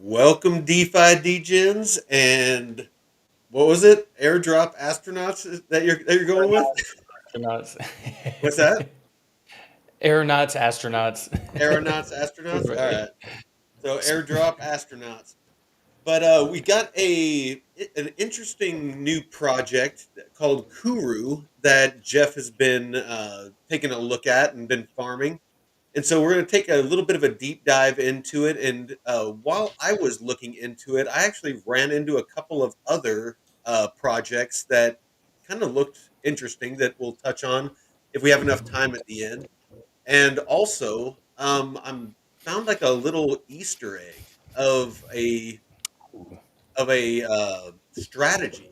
Welcome, DeFi Degens, and what was it? Airdrop astronauts that you're going with? Astronauts. What's that? Aeronauts, astronauts. Aeronauts, astronauts. All right. So airdrop astronauts. But we got an interesting new project called Kuru that Jeff has been taking a look at and been farming. And so we're going to take a little bit of a deep dive into it. And while I was looking into it, I actually ran into a couple of other projects that kind of looked interesting that we'll touch on if we have enough time at the end. And also, I'm found like a little Easter egg of a strategy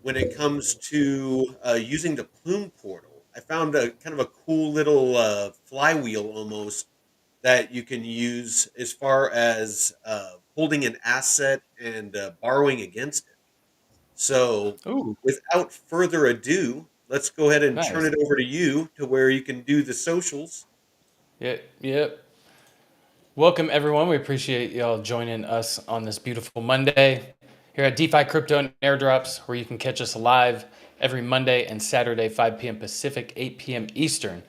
when it comes to using the Plume portal. I found a kind of a cool little flywheel almost that you can use as far as holding an asset and borrowing against it. So, Ooh, without further ado, let's go ahead and turn nice. it over to you to where you can do the socials. Yep. Welcome, everyone. We appreciate y'all joining us on this beautiful Monday here at DeFi Crypto and Airdrops, where you can catch us live every Monday and Saturday, 5 p.m. Pacific, 8 p.m. Eastern.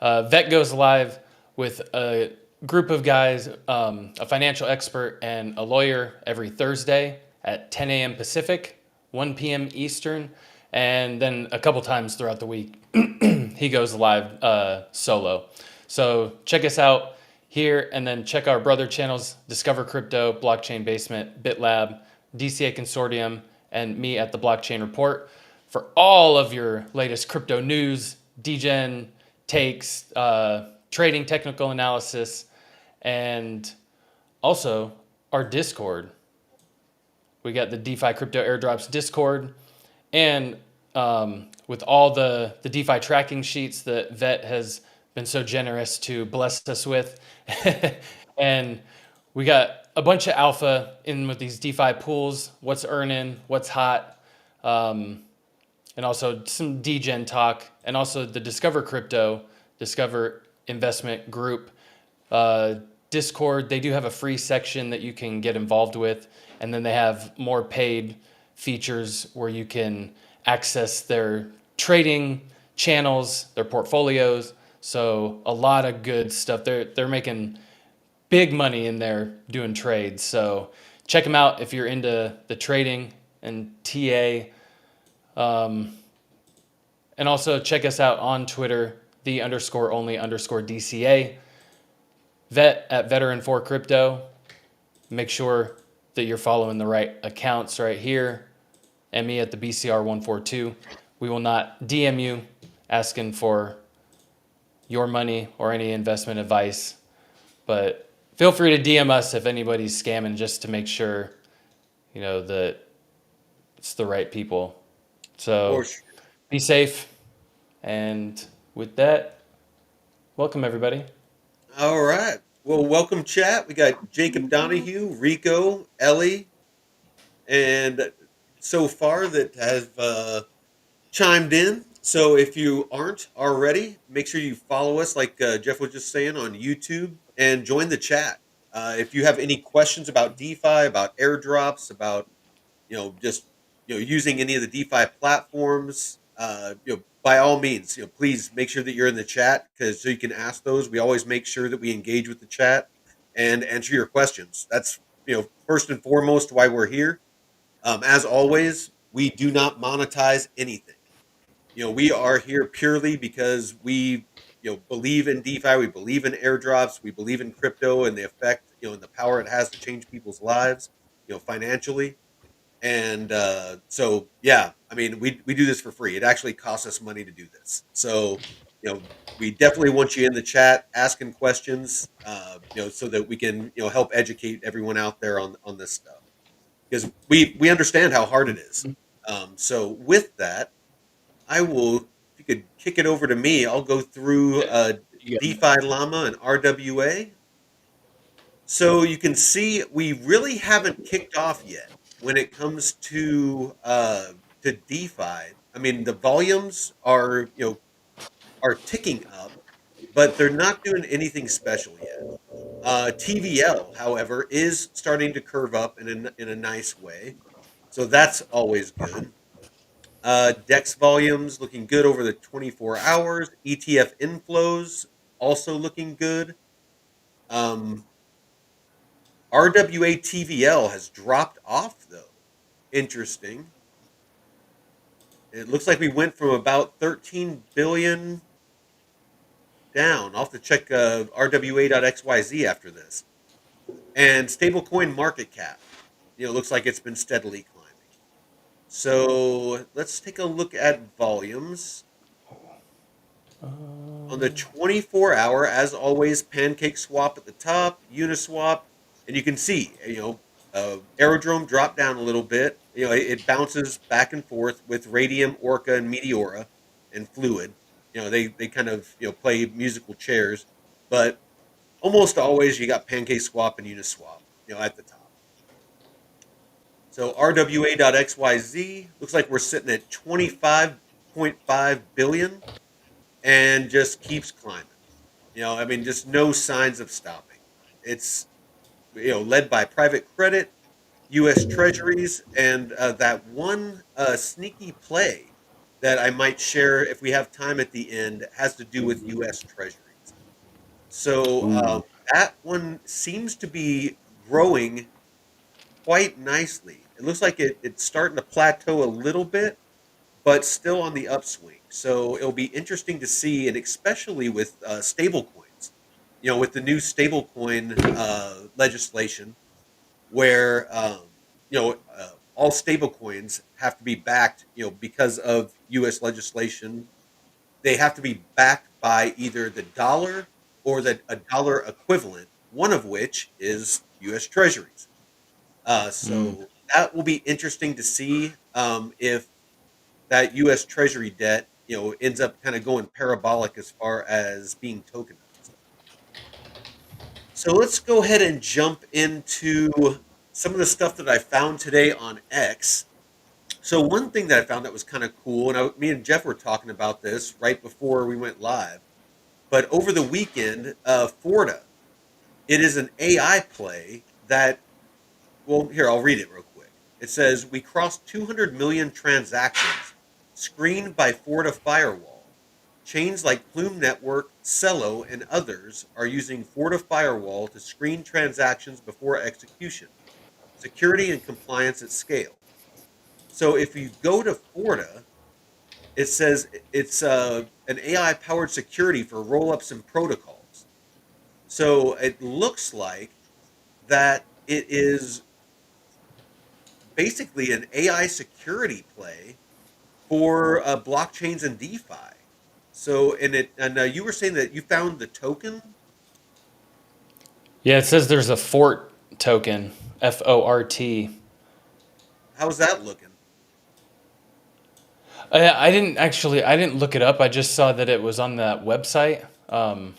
Vet goes live with a group of guys, a financial expert and a lawyer every Thursday at 10 a.m. Pacific, 1 p.m. Eastern. And then a couple times throughout the week, he goes live solo. So check us out here, and then check our brother channels: Discover Crypto, Blockchain Basement, BitLab, DCA Consortium, and me at the Blockchain Report for all of your latest crypto news, degen, takes, trading, technical analysis, and also our Discord. We got the DeFi Crypto Airdrops Discord, and with all the DeFi tracking sheets that Vet has been so generous to bless us with. And we got a bunch of alpha in with these DeFi pools, what's earning, what's hot, and also some degen talk, and also the Discover Crypto, Discover Investment Group Discord. They do have a free section that you can get involved with, and then they have more paid features where you can access their trading channels, their portfolios. So a lot of good stuff. They're making big money in there doing trades. So check them out if you're into the trading and TA. And also check us out on Twitter, the_only_DCA. Vet at Veteran4Crypto. Make sure that you're following the right accounts right here. And me at the BCR142. We will not DM you asking for your money or any investment advice, but feel free to DM us if anybody's scamming, just to make sure that it's the right people. For So sure. be safe, and with that, welcome everybody. All right. Well, welcome, chat. We got Jacob Donahue, Rico, Ellie, and so far that have chimed in. So if you aren't already, make sure you follow us, like Jeff was just saying, on YouTube, and join the chat. If you have any questions about DeFi, about airdrops, about just using any of the DeFi platforms, by all means, please make sure that you're in the chat, because so you can ask those. We always make sure that we engage with the chat and answer your questions. That's first and foremost why we're here. As always, we do not monetize anything. We are here purely because we believe in DeFi, we believe in airdrops, we believe in crypto and the effect, and the power it has to change people's lives, financially. And so, yeah, I mean, we do this for free. It actually costs us money to do this. So, we definitely want you in the chat asking questions, so that we can, help educate everyone out there on this stuff, because we understand how hard it is. So with that, I will, if you could kick it over to me, I'll go through You DeFi Llama and RWA. So you can see we really haven't kicked off yet when it comes to DeFi. I mean, the volumes are ticking up, but they're not doing anything special yet. TVL, however, is starting to curve up in a nice way, so that's always good. DEX volumes looking good over the 24 hours. ETF inflows also looking good. Um, RWA TVL has dropped off though. Interesting. It looks like we went from about 13 billion down. I'll have to check RWA.xyz after this. And stablecoin market cap, looks like it's been steadily climbing. So let's take a look at volumes. On the 24-hour, as always, Pancake Swap at the top, Uniswap, and you can see, Aerodrome dropped down a little bit. It bounces back and forth with Radium, Orca, and Meteora, and Fluid. They kind of play musical chairs, but almost always you got Pancake Swap and Uniswap, at the top. So RWA.xyz looks like we're sitting at 25.5 billion and just keeps climbing. I mean, just no signs of stopping. It's led by private credit, U.S. Treasuries, and that one sneaky play that I might share if we have time at the end has to do with U.S. Treasuries. So Ooh. that one seems to be growing quite nicely. It looks like it's starting to plateau a little bit, but still on the upswing. So it'll be interesting to see, and especially with stable coins, with the new stablecoin legislation, where all stable coins have to be backed, because of U.S. legislation, they have to be backed by either the dollar or a dollar equivalent, one of which is U.S. Treasuries. Mm. So that will be interesting to see if that U.S. Treasury debt, ends up kind of going parabolic as far as being tokenized. So let's go ahead and jump into some of the stuff that I found today on X. So one thing that I found that was kind of cool, and me and Jeff were talking about this right before we went live, but over the weekend, Forta, it is an AI play that, well, here, I'll read it real quick. It says, we crossed 200 million transactions screened by Forta Firewall. Chains like Plume Network, Cello, and others are using Forta Firewall to screen transactions before execution. Security and compliance at scale. So if you go to Forta, it says it's an AI powered security for rollups and protocols. So it looks like that it is basically an AI security play for blockchains and DeFi. So, and you were saying that you found the token. Yeah, it says there's a fort token, FORT. How's that looking? I didn't look it up. I just saw that it was on that website. Well,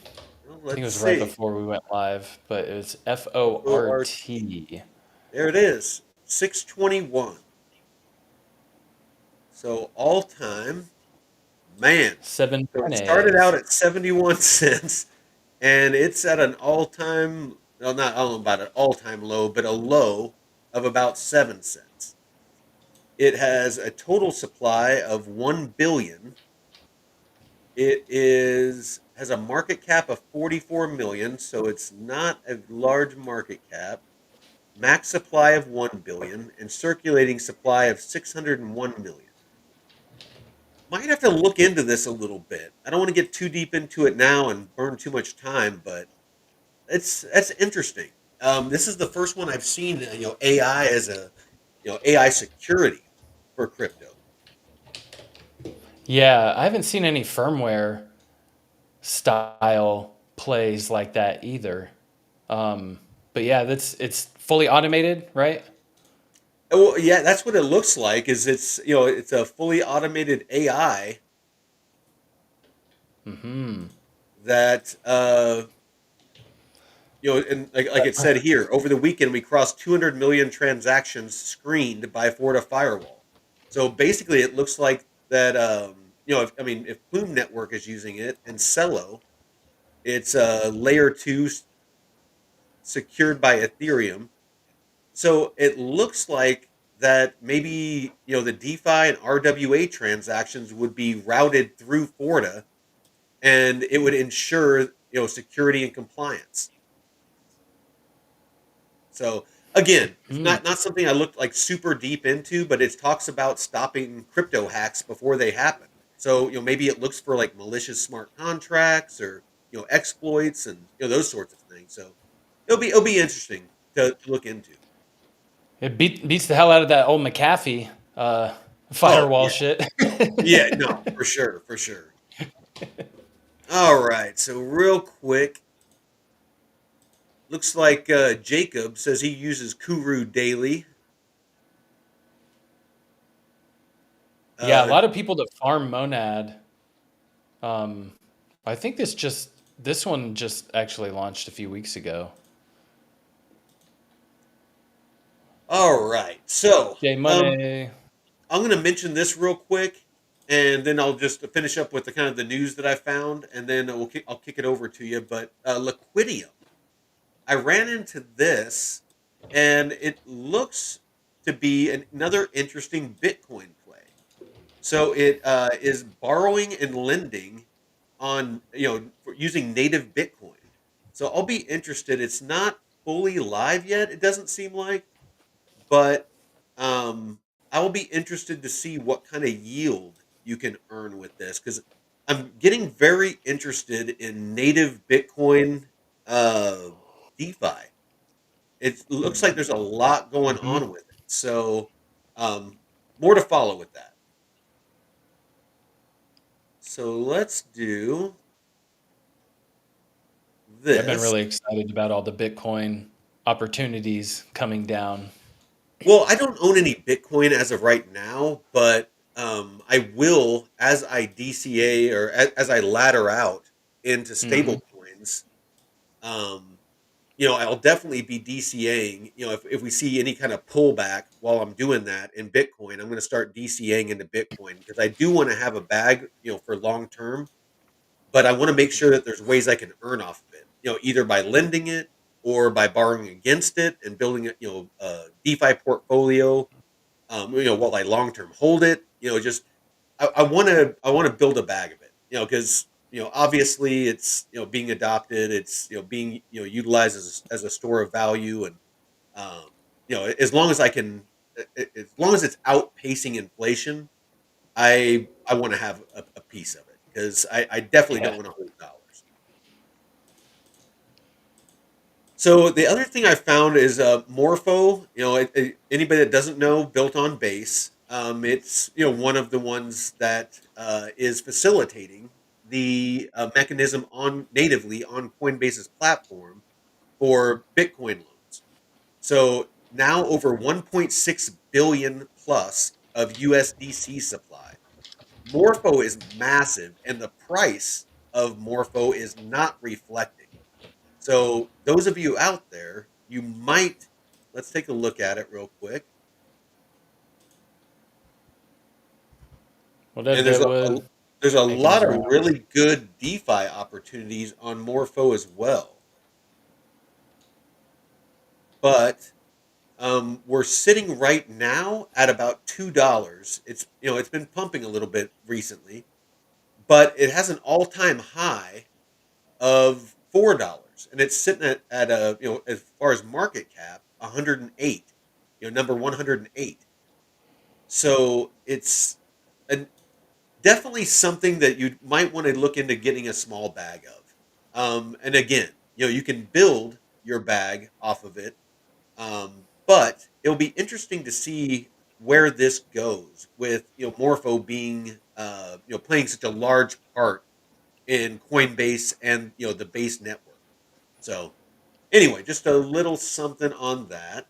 I think it let's was right see. before we went live, but it was FORT. FORT. There it is. 621. So all time, man. Seven So it started out pennies. at 71 cents and it's at an all time, well, not, I don't know about an all time low, but a low of about 7 cents. It has a total supply of 1 billion. It is has a market cap of 44 million, so it's not a large market cap. Max supply of 1 billion and circulating supply of 601 million. Might have to look into this a little bit. I don't want to get too deep into it now and burn too much time, but that's interesting. This is the first one I've seen, AI as a, AI security for crypto. Yeah, I haven't seen any firmware style plays like that either. But yeah, it's fully automated, right? Oh, well, yeah, that's what it looks like. Is it's a fully automated AI Hmm. that and like it said here, over the weekend we crossed 200 million transactions screened by Forta Firewall. So basically, it looks like that. If Plume Network is using it and Cello, it's a layer two secured by Ethereum. So it looks like that maybe the DeFi and RWA transactions would be routed through Forta, and it would ensure security and compliance. So again, it's Mm. not something I looked like super deep into, but it talks about stopping crypto hacks before they happen. So maybe it looks for like malicious smart contracts or exploits and those sorts of things. So it'll be interesting to look into. It beats the hell out of that old McAfee Oh firewall yeah, shit. yeah, no, for sure, for sure. All right, so real quick, looks like Jacob says he uses Kuru daily. Yeah, a Uh, lot of people that farm Monad. Um, I think this one just actually launched a few weeks ago. all right, so J Money. I'm going to mention this real quick, and then I'll just finish up with the kind of the news that I found, and then I'll kick it over to you. But Liquidium, I ran into this, and it looks to be another interesting Bitcoin play. So it is borrowing and lending on using native Bitcoin. So I'll be interested. It's not fully live yet. It doesn't seem like, but I will be interested to see what kind of yield you can earn with this because I'm getting very interested in native Bitcoin uh, DeFi. It looks like there's a lot going Hmm. on with it. So more to follow with that. So let's do Yeah, I've been this. really excited about all the Bitcoin opportunities coming down. Well, I don't own any Bitcoin as of right now, but I will as I DCA or as I ladder out into stable Hmm. coins. Um, I'll definitely be DCAing. If we see any kind of pullback while I'm doing that in Bitcoin, I'm going to start DCAing into Bitcoin because I do want to have a bag, for long term. But I want to make sure that there's ways I can earn off of it. Either by lending it or by borrowing against it and building a DeFi portfolio. While I long term hold it. Just I want to build a bag of it. Because obviously it's being adopted. It's being utilized as a store of value, and um, as long as I can, as long as it's outpacing inflation, I want to have a piece of it because I definitely don't Yeah. want to hold dollars. So the other thing I found is Morpho. Anybody that doesn't know, built on Base. It's one of the ones that is facilitating the mechanism on natively on Coinbase's platform for Bitcoin loans. So now over 1.6 billion plus of USDC supply. Morpho is massive, and the price of Morpho is not reflecting. So those of you out there, you might let's take a look at it real quick. What up, And there's Deadwood? there's a Making lot his of rounds. really good DeFi opportunities on Morpho as well. But we're sitting right now at about $2. It's been pumping a little bit recently, but it has an all-time high of $4, and it's sitting at a as far as market cap 108. Number 108. So it's an, definitely something that you might want to look into getting a small bag of. And again, you can build your bag off of it, but it'll be interesting to see where this goes with Morpho being playing such a large part in Coinbase and the base network. So anyway, just a little something on that.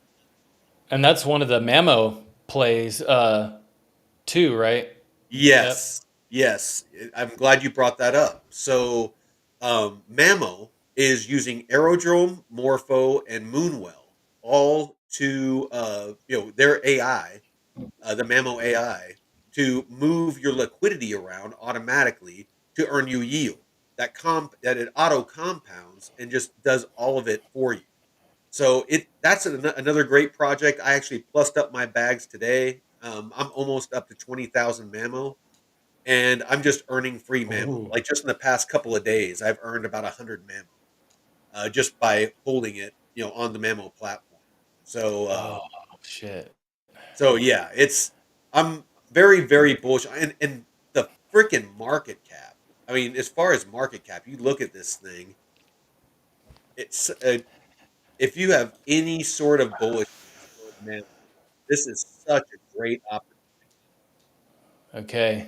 And that's one of the Mamo plays too, right? Yep. Yes, yes. I'm glad you brought that up. So Mamo is using Aerodrome, Morpho, and Moonwell all to their AI, the Mamo AI, to move your liquidity around automatically to earn you yield. That it auto compounds and just does all of it for you. So that's another great project. I actually plussed up my bags today. I'm almost up to 20,000 mammo, and I'm just earning free mammo. Ooh. Like just in the past couple of days, I've earned about 100 mammo just by holding it, on the mammo platform. So, Oh shit. yeah, I'm very very bullish, and the freaking market cap. I mean, as far as market cap, you look at this thing. It's if you have any sort of bullishness toward mammo, this is such a great opportunity. Okay.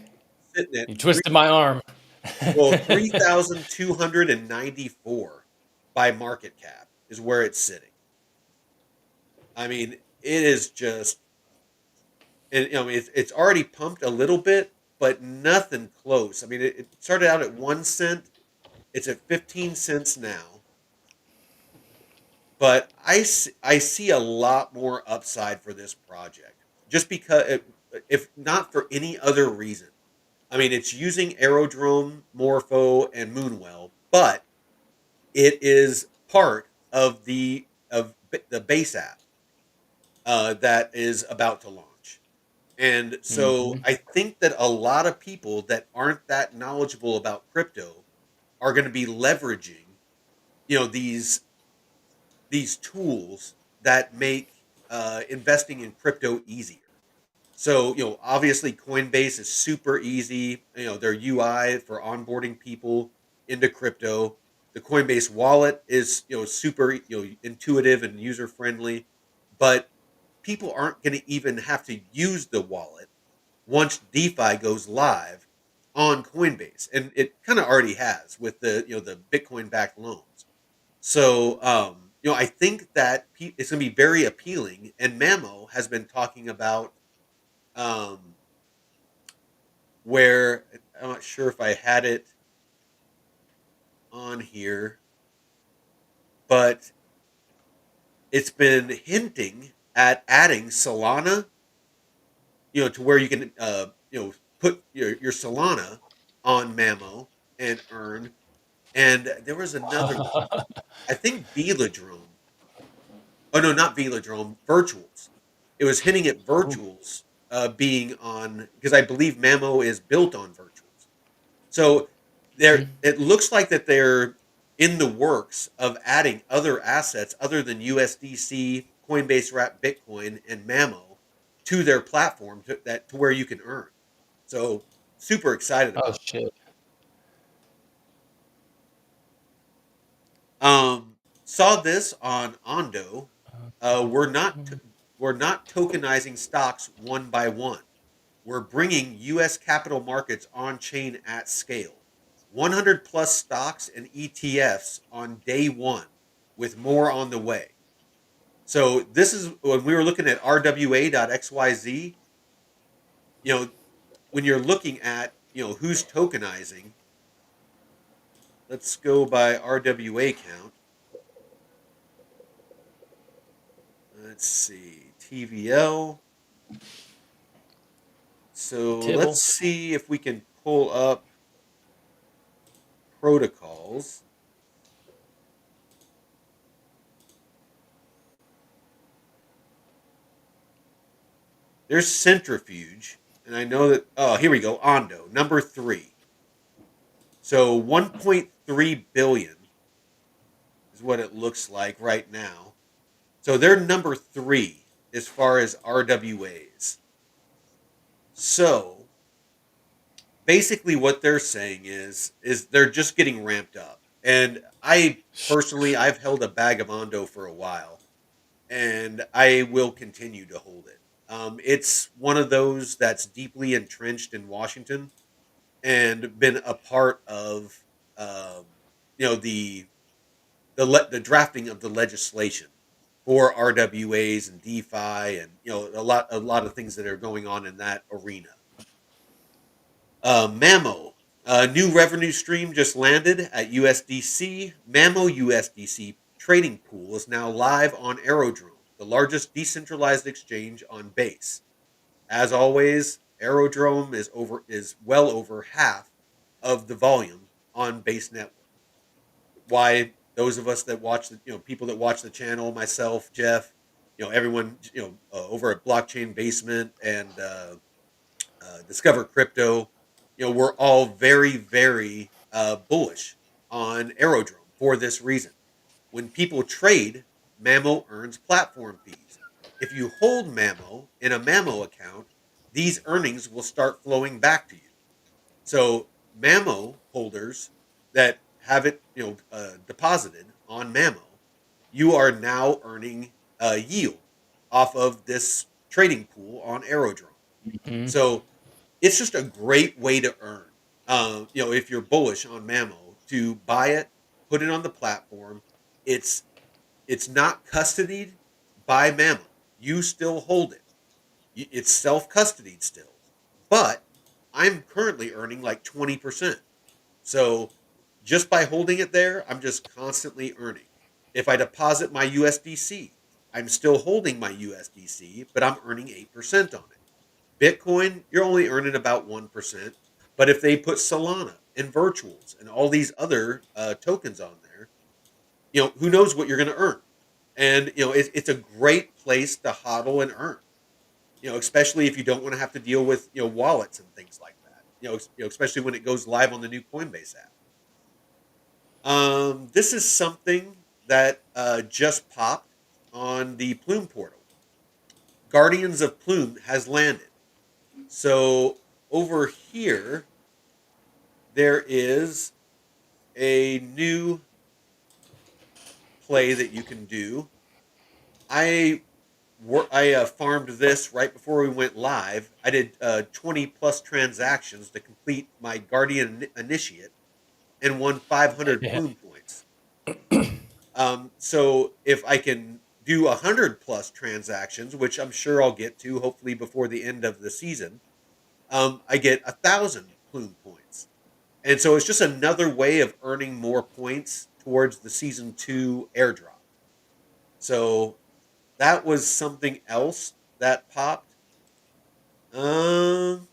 Sitting at You twisted my arm. 3,294 by market cap is where it's sitting. I mean, it is just, and it's already pumped a little bit, but nothing close. I mean, it started out at 1 cent. It's at 15 cents now, but I see a lot more upside for this project just because, if not for any other reason. I mean, it's using Aerodrome, Morpho, and Moonwell, but it is part of the base app that is about to launch. And so Hmm. I think that a lot of people that aren't that knowledgeable about crypto are going to be leveraging, these tools that make investing in crypto easier. So, obviously Coinbase is super easy, their UI for onboarding people into crypto. The Coinbase wallet is, super, intuitive and user friendly, but people aren't going to even have to use the wallet once DeFi goes live on Coinbase. And it kind of already has with the Bitcoin backed loans. So, I think that it's going to be very appealing. And Mamo has been talking about, um, where I'm not sure if I had it on here, but it's been hinting at adding Solana, to where you can, put your Solana on Mamo and earn. And there was another one. I think Velodrome. Oh no, not Velodrome. Virtuals. It was hinting at Ooh. virtuals being on, because I believe Mamo is built on virtuals. So it looks like that they're in the works of adding other assets other than USDC, Coinbase Wrap Bitcoin, and Mamo to their platform to where you can earn. So super excited Oh about shit. that. Saw this on Ondo. We're not tokenizing stocks one by one. We're bringing U.S. capital markets on chain at scale. 100 plus stocks and ETFs on day one, with more on the way. So this is when we were looking at RWA.xyz. You know, when you're looking at who's tokenizing, let's go by RWA count. Let's see, TVL. So let's Tibble. see if we can pull up protocols. There's Centrifuge, and I know that. Oh, here we go. Ondo, number three. So 1.3 billion is what it looks like right now. So they're number three as far as RWAs. So basically, what they're saying is they're just getting ramped up. And I personally, I've held a bag of Ondo for a while, and I will continue to hold it. It's one of those that's deeply entrenched in Washington and been a part of, um, the drafting of the legislation for RWAs and DeFi, and a lot of things that are going on in that arena. Mamo, a new revenue stream just landed at USDC. Mamo USDC trading pool is now live on Aerodrome, the largest decentralized exchange on Base. As always, Aerodrome is well over half of the volume on Base Network. Why? those of us that watch the, people that watch the channel, myself, Jeff, everyone, over at Blockchain Basement and Discover Crypto, we're all very, very bullish on Aerodrome for this reason. When people trade, Mamo earns platform fees. If you hold Mamo in a Mamo account, these earnings will start flowing back to you. So Mamo holders that have it, deposited on Mamo, you are now earning a yield off of this trading pool on Aerodrome. Mhm. So it's just a great way to earn. If you're bullish on Mamo, to buy it, put it on the platform. It's it's not custodied by Mamo. You still hold it. It's self custodied still, but I'm currently earning like 20%. So just by holding it there, I'm just constantly earning. If I deposit my USDC, I'm still holding my USDC, but I'm earning 8% on it. Bitcoin, you're only earning about 1%. But if they put Solana and virtuals and all these other tokens on there, who knows what you're going to earn? And, it's a great place to hodl and earn, especially if you don't want to have to deal with, wallets and things like that, especially when it goes live on the new Coinbase app. This is something that just popped on the Plume portal. Guardians of Plume has landed. So over here, there is a new play that you can do. I farmed this right before we went live. I did 20 plus transactions to complete my Guardian Initiate and won 500 Yeah. Plume points. So if I can do 100 plus transactions, which I'm sure I'll get to, hopefully before the end of the season, I get 1,000 Plume points. And so it's just another way of earning more points towards the season 2 airdrop. So that was something else that popped. Um,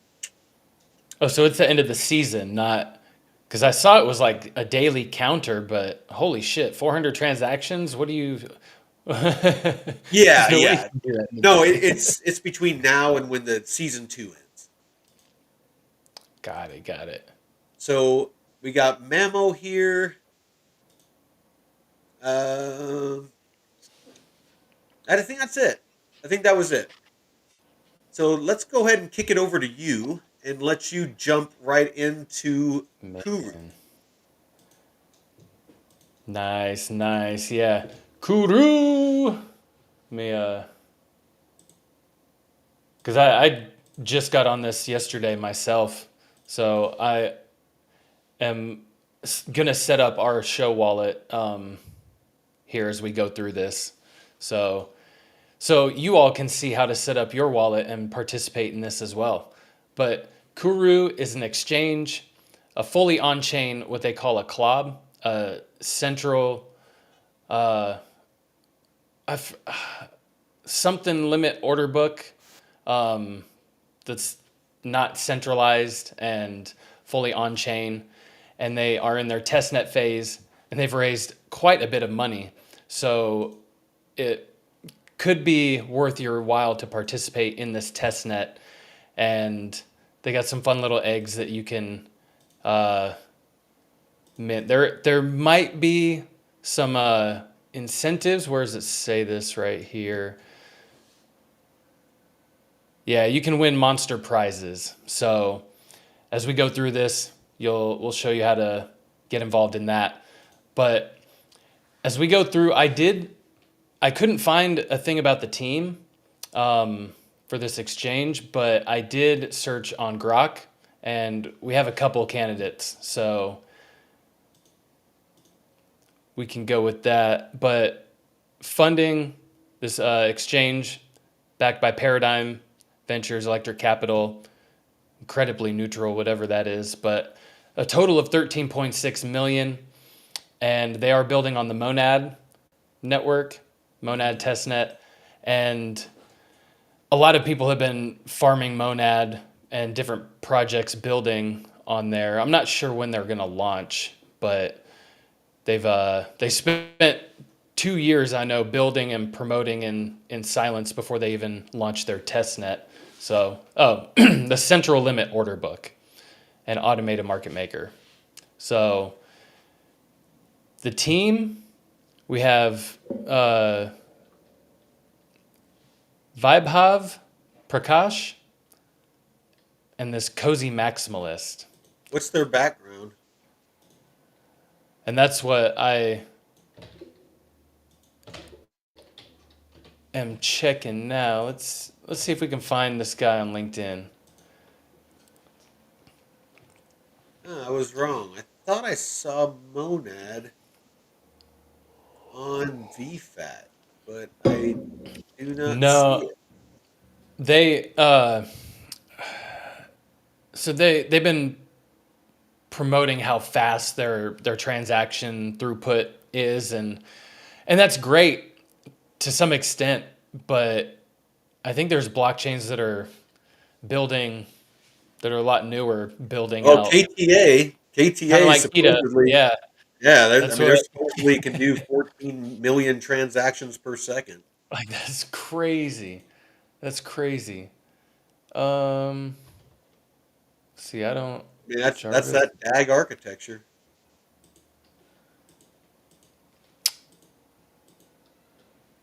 Oh, so it's the end of the season, not because I saw it was like a daily counter, but holy shit, 400 transactions. What do you? There's yeah, no way you yeah. can do that in a No, day. it's between now and when the season 2 ends. Got it. Got it. So we got Mamo here. Um, I think that's it. I think that was it. So let's go ahead and kick it over to you and let you jump right into Kuru. Man, nice, nice. Yeah, Kuru. Let me because I just got on this yesterday myself, so I am gonna set up our show wallet here as we go through this. So so you all can see how to set up your wallet and participate in this as well. But Kuru is an exchange, a fully on-chain, what they call a CLOB, a central uh, something limit order book that's not centralized and fully on-chain. And they are in their testnet phase, and they've raised quite a bit of money. So it could be worth your while to participate in this test net. And they got some fun little eggs that you can mint. There might be some incentives. Where does it say this right here? Yeah, you can win monster prizes. So as we go through this, we'll show you how to get involved in that. But as we go through, I couldn't find a thing about the team for this exchange, but I did search on Grok, and we have a couple candidates, so we can go with that. But funding this exchange, backed by Paradigm Ventures, Electric Capital, incredibly neutral, whatever that is, but a total of 13.6 million, and they are building on the Monad network, Monad testnet, and a lot of people have been farming Monad and different projects building on there. I'm not sure when they're going to launch, but They spent 2 years, I know, building and promoting in silence before they even launched their test net. So, the central limit order book and automated market maker. So the team, we have Vaibhav Prakash and this cozy maximalist. What's their background? And that's what I am checking now. Let's see if we can find this guy on LinkedIn. I was wrong. I thought I saw Monad on VFAT, but I do not see No, it. they so they've been promoting how fast their transaction throughput is, and that's great to some extent, but I think there's blockchains that are building that are a lot newer, building Oh, out KTA. kind of KTA like ETA. supposedly, Yeah, yeah, I that's mean, they're what supposedly can do 14 million transactions per second. like that's crazy. That's crazy. Um, see, I don't I mean, that's Jarvis, that DAG architecture.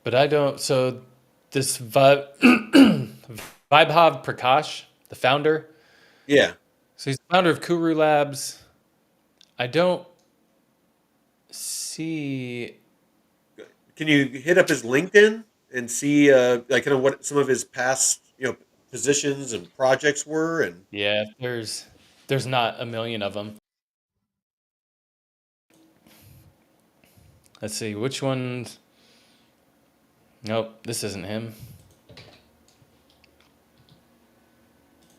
but I don't. So this Vaibhav Prakash, the founder. Yeah. So he's the founder of Kuru Labs. I don't see. Can you hit up his LinkedIn and see like kind of what some of his past positions and projects were? And Yeah, there's not a million of them. Let's see which ones. Nope, this isn't him.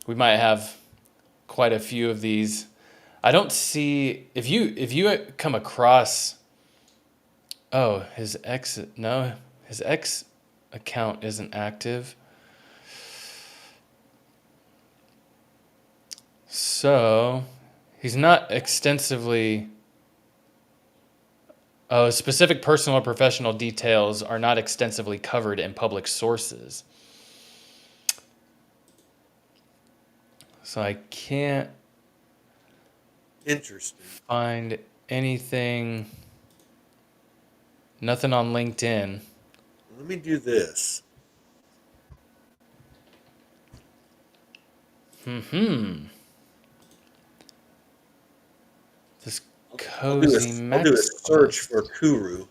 We might have quite a few of these. I don't see if you come across. Oh, his ex. No, his ex account isn't active. So he's not extensively. Oh, specific personal or professional details are not extensively covered in public sources. So I can't interesting. find anything, nothing on LinkedIn. Let me do this. Hmm. This I'll do a cozy I'll do a search maximalist. for Kuru.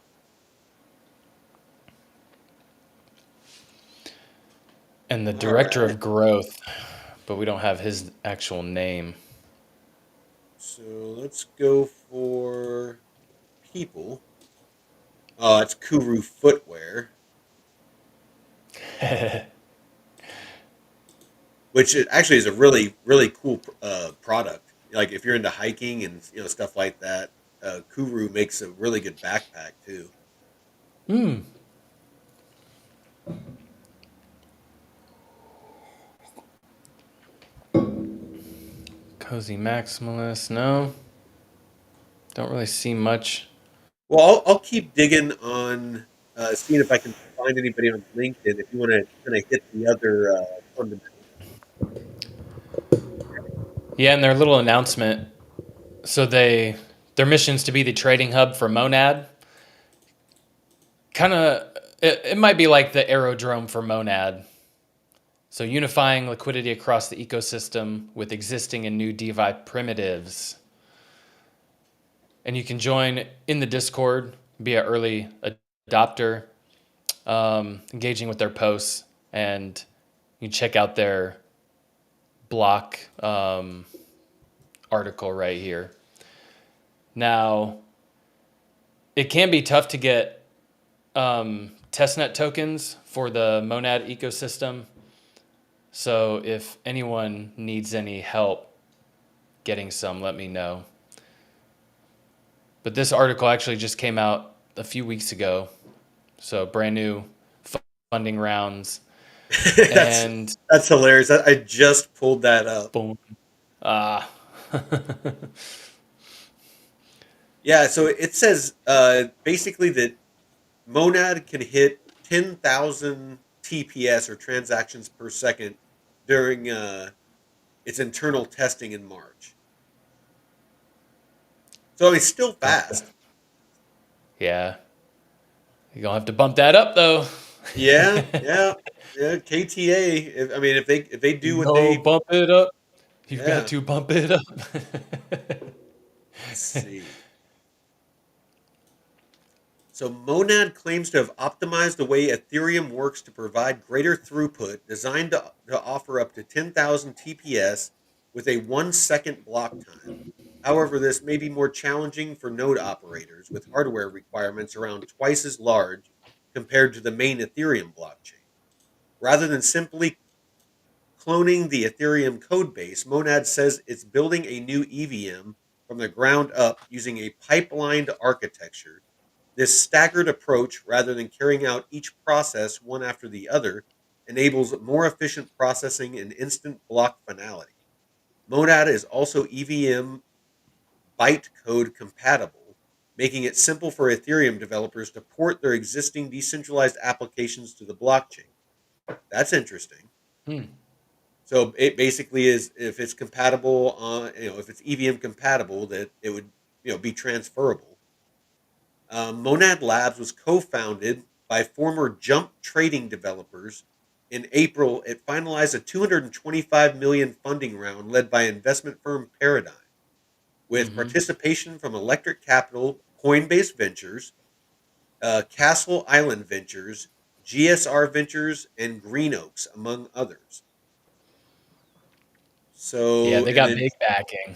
And the All director right. of growth, but we don't have his actual name. So let's go for people. Oh, it's Kuru Footwear, which actually is a really cool product. Like if you're into hiking and stuff like that, Kuru makes a really good backpack too. Hmm. Cozy maximalist. No, don't really see much. Well, I'll keep digging on seeing if I can find anybody on LinkedIn. If you want to kind of hit the other fundamental. Yeah, and their little announcement. So their mission is to be the trading hub for Monad. Kind of, it might be like the aerodrome for Monad. So unifying liquidity across the ecosystem with existing and new DeFi primitives. And you can join in the Discord, be an early adopter, engaging with their posts, and you can check out their block article right here. Now, it can be tough to get testnet tokens for the Monad ecosystem. So if anyone needs any help getting some, let me know. But this article actually just came out a few weeks ago. So brand new funding rounds. that's And that's hilarious. I just pulled that up. boom. Ah. Yeah, so it says basically that Monad can hit 10,000 TPS or transactions per second during its internal testing in March. So it's still Gotcha. fast. Yeah. You're gonna have to bump that up though. Yeah, yeah, yeah. KTA. I mean, if they do You what know, they, bump it up. You've got yeah. to bump it up. Let's see. So Monad claims to have optimized the way Ethereum works to provide greater throughput, designed to offer up to 10,000 TPS with a 1 second block time. However, this may be more challenging for node operators with hardware requirements around twice as large compared to the main Ethereum blockchain. Rather than simply cloning the Ethereum code base, Monad says it's building a new EVM from the ground up using a pipelined architecture. This staggered approach, rather than carrying out each process one after the other, enables more efficient processing and instant block finality. Monad is also EVM bytecode compatible, making it simple for Ethereum developers to port their existing decentralized applications to the blockchain. That's interesting. Hmm. So it basically is, if it's compatible on, if it's EVM compatible, that it would, be transferable. Monad Labs was co-founded by former Jump trading developers. In April, it finalized a 225 million funding round led by investment firm Paradigm, with Mm-hmm. participation from Electric Capital, Coinbase Ventures, Castle Island Ventures, GSR Ventures, and Green Oaks, among others. Yeah, So, they and got then big backing.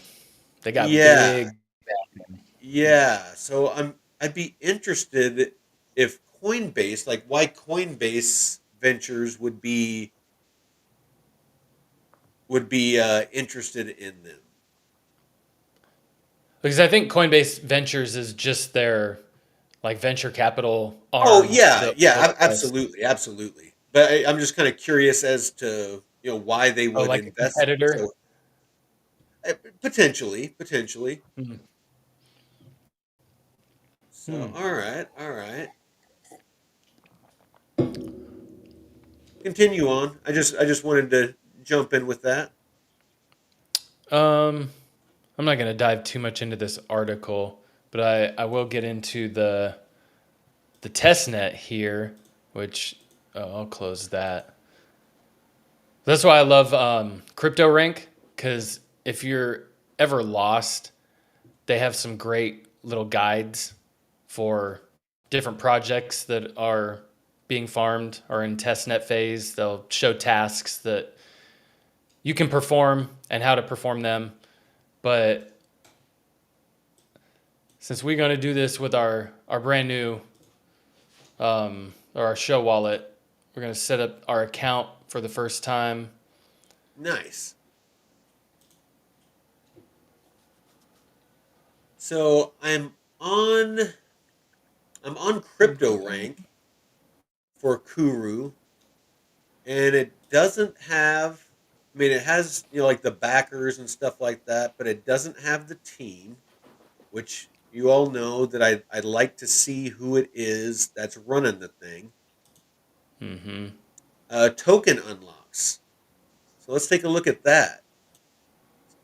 They got yeah, big backing. yeah. So I'd be interested if Coinbase, like why Coinbase Ventures would be interested in them. Because I think Coinbase Ventures is just their like venture capital Oh arm yeah, that yeah, works best. absolutely, absolutely. But I'm just kind of curious as to why they Oh, would like a invest. competitor. So potentially. Hmm. So Hmm. all right, all right. Continue on. I just wanted to jump in with that. Um, I'm not gonna dive too much into this article, but I will get into the test net here, which I'll close that. That's why I love Crypto Rank, because if you're ever lost, they have some great little guides for different projects that are being farmed or in testnet phase. They'll show tasks that you can perform and how to perform them. But since we're going to do this with our brand new or our show wallet, we're going to set up our account for the first time. Nice. So I'm on crypto rank for Kuru, and it doesn't have. I mean, it has like the backers and stuff like that, but it doesn't have the team, which you all know that I'd like to see who it is that's running the thing. Mm-hmm. Token unlocks. So let's take a look at that.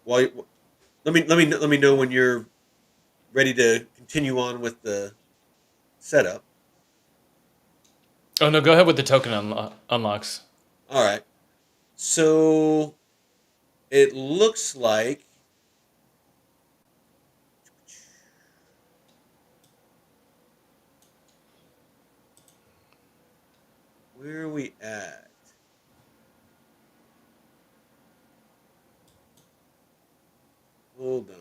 Well, let me know when you're ready to continue on with the setup. Oh no, go ahead with the token unlocks. All right. So it looks like, where are we at? Hold on.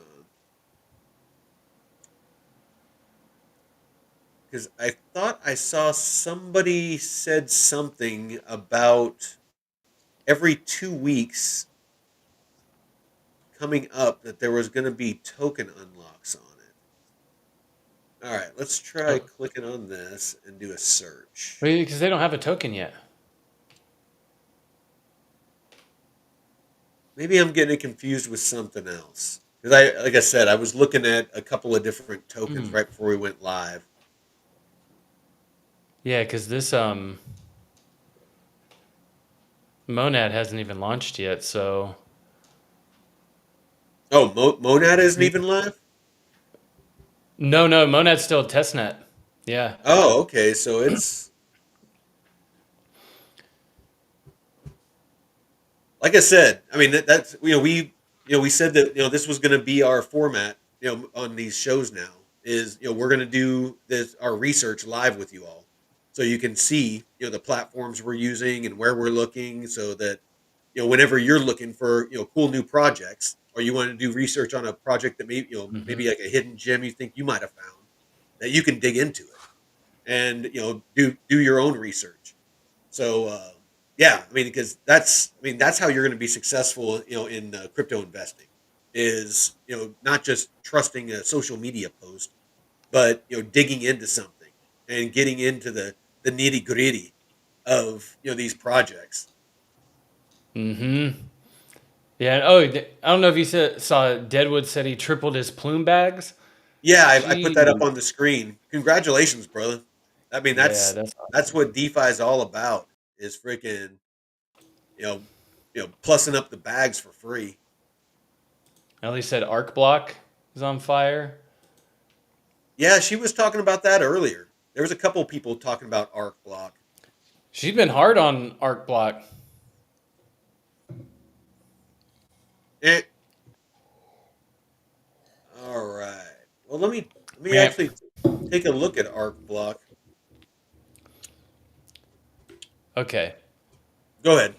Because I thought I saw somebody said something about every 2 weeks coming up that there was going to be token unlocks on it. All right, let's try Oh, clicking on this and do a search. because they don't have a token yet. Maybe I'm getting it confused with something else. because like I said, I was looking at a couple of different tokens right before we went live. Yeah, because this Monad hasn't even launched yet, so Oh, Monad isn't even live. no, Monad's still a testnet. Yeah. Oh, okay. So it's like I said. I mean, that's we said that this was going to be our format. On these shows now is we're going to do this our research live with you all, so you can see the platforms we're using and where we're looking, so that whenever you're looking for cool new projects, or you want to do research on a project that maybe Hmm. maybe like a hidden gem you think you might have found, that you can dig into it and do your own research. So yeah, I mean, because that's how you're going to be successful, in crypto investing, is not just trusting a social media post, but digging into something and getting into the nitty gritty of these projects. Hmm. Yeah. Oh, I don't know if you saw Deadwood said he tripled his plume bags. Yeah, I put that up Gee. on the screen. Congratulations, brother. I mean, Yeah, that's that's that's awesome. what DeFi is all about. Is freaking you know plussing up the bags for free. Ellie said Arc Block is on fire. Yeah, she was talking about that earlier. There was a couple people talking about Arc Block. She's been hard on Arc Block. Eh, all right. Well, let me Man, actually take a look at Arc Block. okay. Go ahead.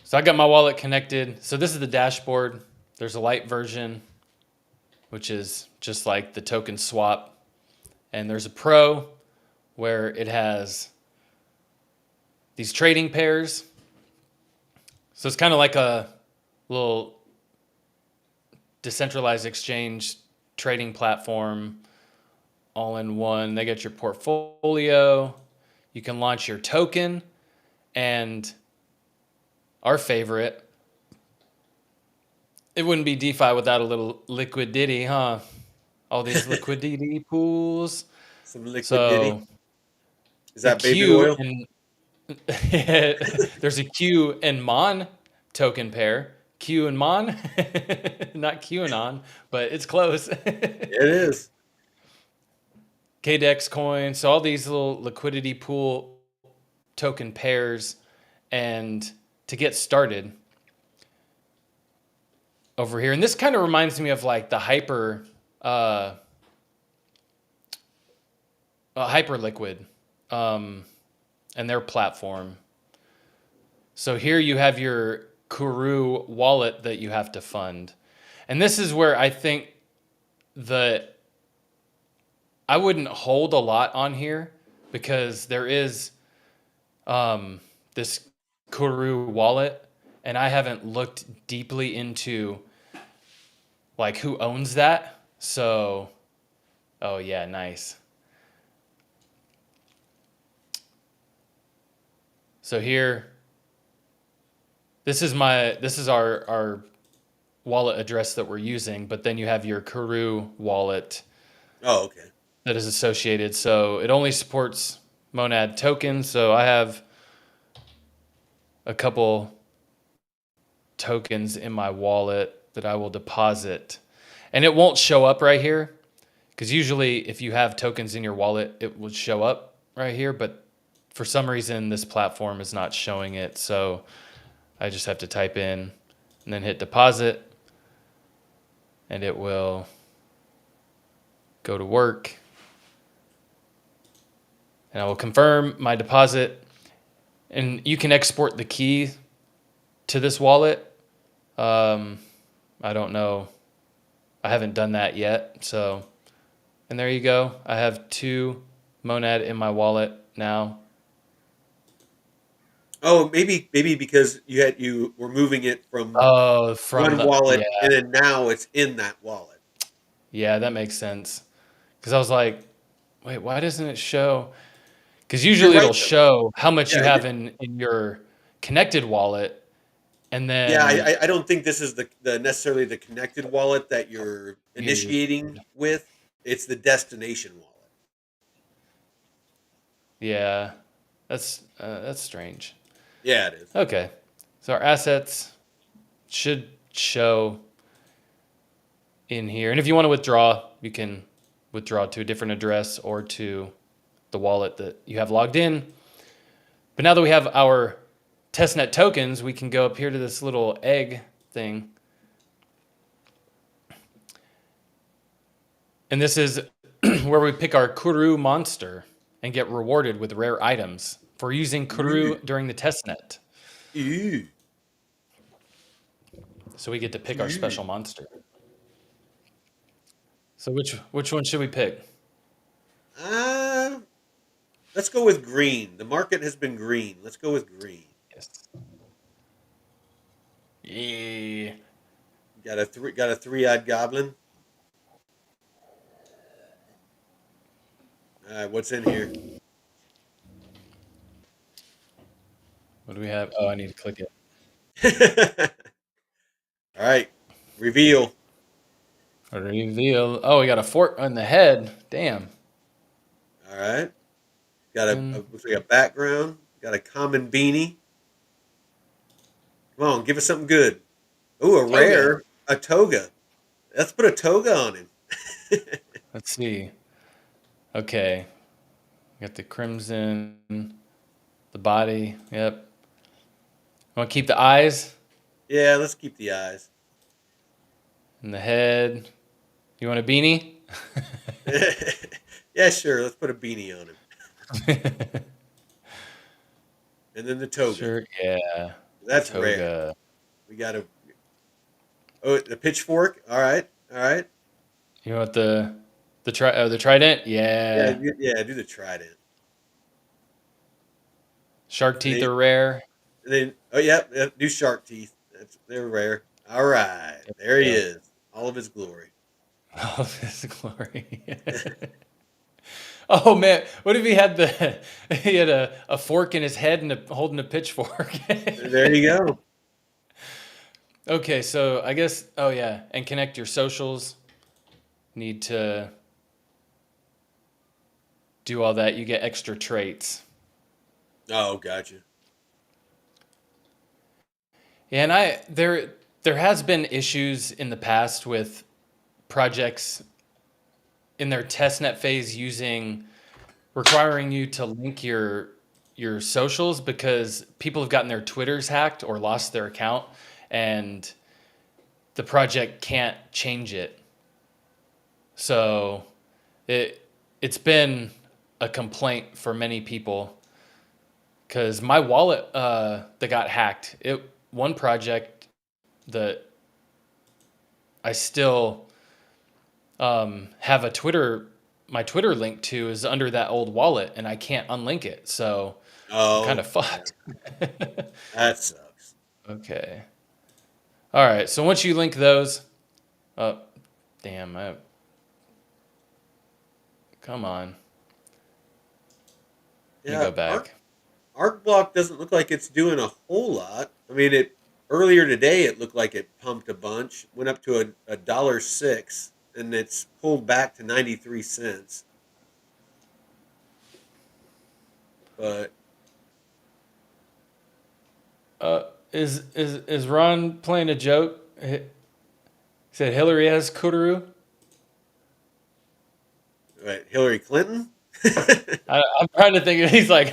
So I got my wallet connected. So this is the dashboard. There's a light version, which is just like the token swap. And there's a pro where it has these trading pairs. So it's kind of like a little decentralized exchange trading platform all in one. They get your portfolio. You can launch your token. And our favorite, it wouldn't be DeFi without a little liquidity, huh? All these liquidity pools. Some liquidity. So Is the that baby Q oil? and there's a Q and Mon token pair. Q and Mon, not QAnon, but it's close. It is. KDEX coin. So all these little liquidity pool token pairs. And to get started over here, and this kind of reminds me of like the Hyperliquid and their platform. So here you have your KURU wallet that you have to fund. And this is where I think that I wouldn't hold a lot on here because there is this KURU wallet, and I haven't looked deeply into like who owns that. So, oh yeah, nice. So here, this is our wallet address that we're using, but then you have your KURU wallet Oh, okay. that is associated. So it only supports Monad tokens. So I have a couple tokens in my wallet that I will deposit. And it won't show up right here because usually if you have tokens in your wallet, it would show up right here. But for some reason, this platform is not showing it. So I just have to type in and then hit deposit, and it will go to work. And I will confirm my deposit. And you can export the key to this wallet. I don't know. I haven't done that yet. So, and there you go. I have 2 Monad in my wallet now. Oh, maybe because you were moving it from Oh, from one the, yeah, wallet, and then now it's in that wallet. yeah, that makes sense. Because I was like, wait, why doesn't it show? Because You're usually right it'll though. show how much you Yeah, have in your connected wallet. And Yeah, then I don't think this is the necessarily the connected wallet that you're weird. initiating with. It's the destination wallet. Yeah, that's strange. Yeah, it is. Okay, so our assets should show in here, and if you want to withdraw, you can withdraw to a different address or to the wallet that you have logged in. But now that we have our testnet tokens, we can go up here to this little egg thing. And this is where we pick our KURU monster and get rewarded with rare items for using Ooh, KURU during the testnet. ooh, So we get to pick our ooh. special monster. So which one should we pick? Uh, let's go with green. The market has been green. Let's go with green. Yes. Yeah. Got a three-eyed goblin. All right, what's in here? What do we have? Oh, I need to click it. All right, reveal. Reveal. Oh, we got a fork on the head. Damn. All right, got And looks like a background. Got a common beanie. Come on, give us something good. Ooh, a toga. rare, a toga. Let's put a toga on him. Let's see. Okay. Got the crimson, the body. Yep. Want to keep the eyes Yeah, let's keep the eyes. and the head. You want a beanie? Yeah, sure. Let's put a beanie on him, and then the toga. Sure. Yeah. The That's rare. toga. We got a the pitchfork. All right, all right. You want the trident? Yeah, Yeah. yeah. Do the trident, Shark and teeth are rare. then oh yeah, yeah, do shark teeth. They're rare. All right, there he Yeah. is, all of his glory. All of his glory. Oh man, what if he had he had a fork in his head and holding a pitchfork? There you go. Okay, so I guess oh yeah, and connect your socials. Need to do all that. You get extra traits. Oh, gotcha. Yeah, and there has been issues in the past with projects in their testnet phase using requiring you to link your socials because people have gotten their Twitters hacked or lost their account and the project can't change it. So it's been a complaint for many people because my wallet that got hacked, one project that I still have my Twitter link to is under that old wallet, and I can't unlink it. So I'm kind Oh, of yeah, fucked. that sucks. Okay. All right. So once you link those, oh, damn. Come on. Let me Yeah, go back. Arc Block doesn't look like it's doing a whole lot. I mean, it earlier today it looked like it pumped a bunch, went up to a dollar six, and it's pulled back to 93 cents. But Is Ron playing a joke? He said Hillary has Kuru. right, Hillary Clinton. I'm trying to think. He's like,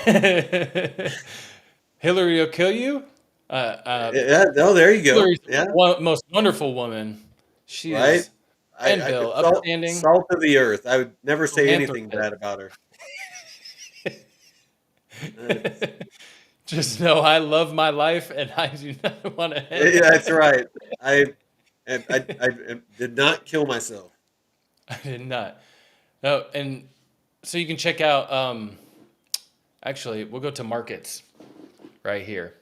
Hillary will kill you. Yeah, no, there you go. Hillary's Yeah, the most wonderful woman. She right. is, and Bill, upstanding Salt of the earth. I would never say anything philanthropist. bad about her. That's, Just know I love my life, and I do not want to end yeah, my. that's right. I, I did not kill myself. I did not. No, and so you can check out. Actually, we'll go to markets right here,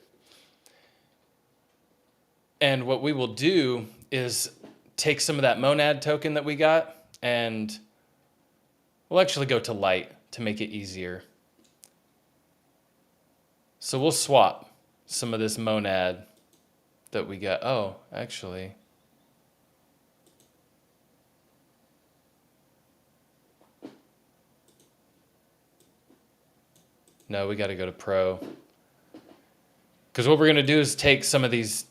and what we will do is take some of that monad token that we got, and we'll actually go to light to make it easier. So we'll swap some of this monad that we got. Oh, actually. No, we got to go to Pro. Because what we're going to do is take some of these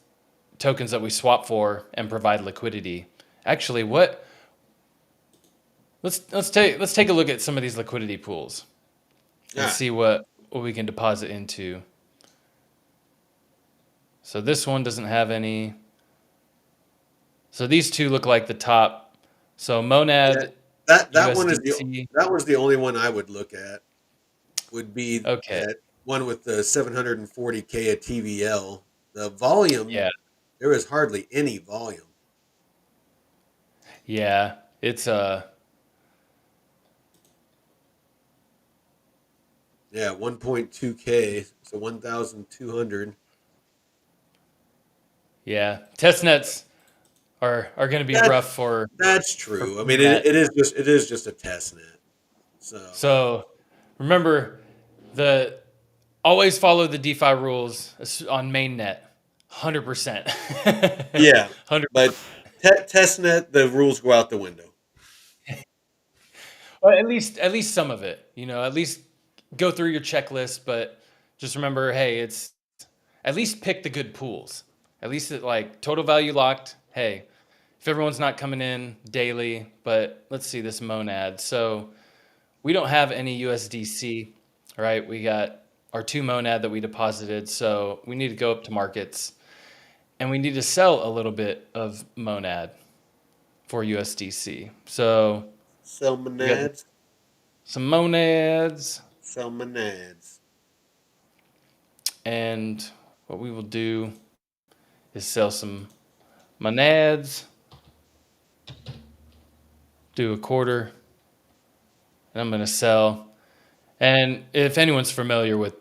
tokens that we swap for and provide liquidity. Actually, what? Let's take a look at some of these liquidity pools and Ah, see what we can deposit into. So this one doesn't have any. So these two look like the top. So yeah, Monad that one is USDC. that was the only one I would look at. Would be Okay. that one with the 740K of TVL. The volume, Yeah. there was hardly any volume. Yeah. It's Yeah, 1.2K, so 1,200. yeah. Testnets are going to be That rough for that's true. I mean, Net. it is just a test net. So So remember the always follow the DeFi rules on mainnet. 100%. yeah, 100. but test net, the rules go out the window. Well, at least some of it. At least go through your checklist, but just remember, hey, it's at least pick the good pools. At least like total value locked. Hey, if everyone's not coming in daily, but let's see this Monad. So we don't have any USDC, right? We got our 2 Monad that we deposited. So we need to go up to markets and we need to sell a little bit of Monad for USDC. So Sell we got monads, some Monads. sell monads. And what we will do is sell some Monads, do a quarter, and I'm going to sell. And if anyone's familiar with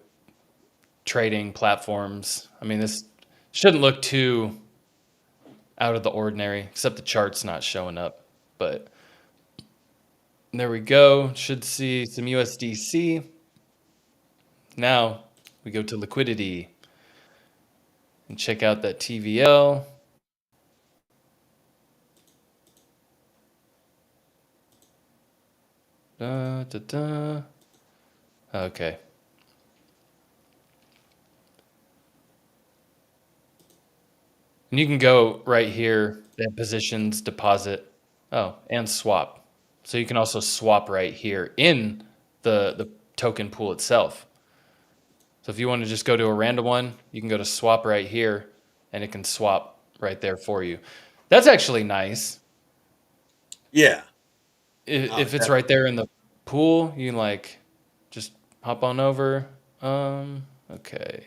trading platforms, I mean, this shouldn't look too out of the ordinary, except the chart's not showing up. But there we go. Should see some USDC. Now we go to liquidity and check out that TVL. Da, da, da. Okay. And you can go right here, at positions, deposit, oh, and swap. So you can also swap right here in the token pool itself. So if you want to just go to a random one, you can go to swap right here, and it can swap right there for you. That's actually nice. Yeah. Oh, If it's right definitely. there in the pool, you can like just hop on over. Okay.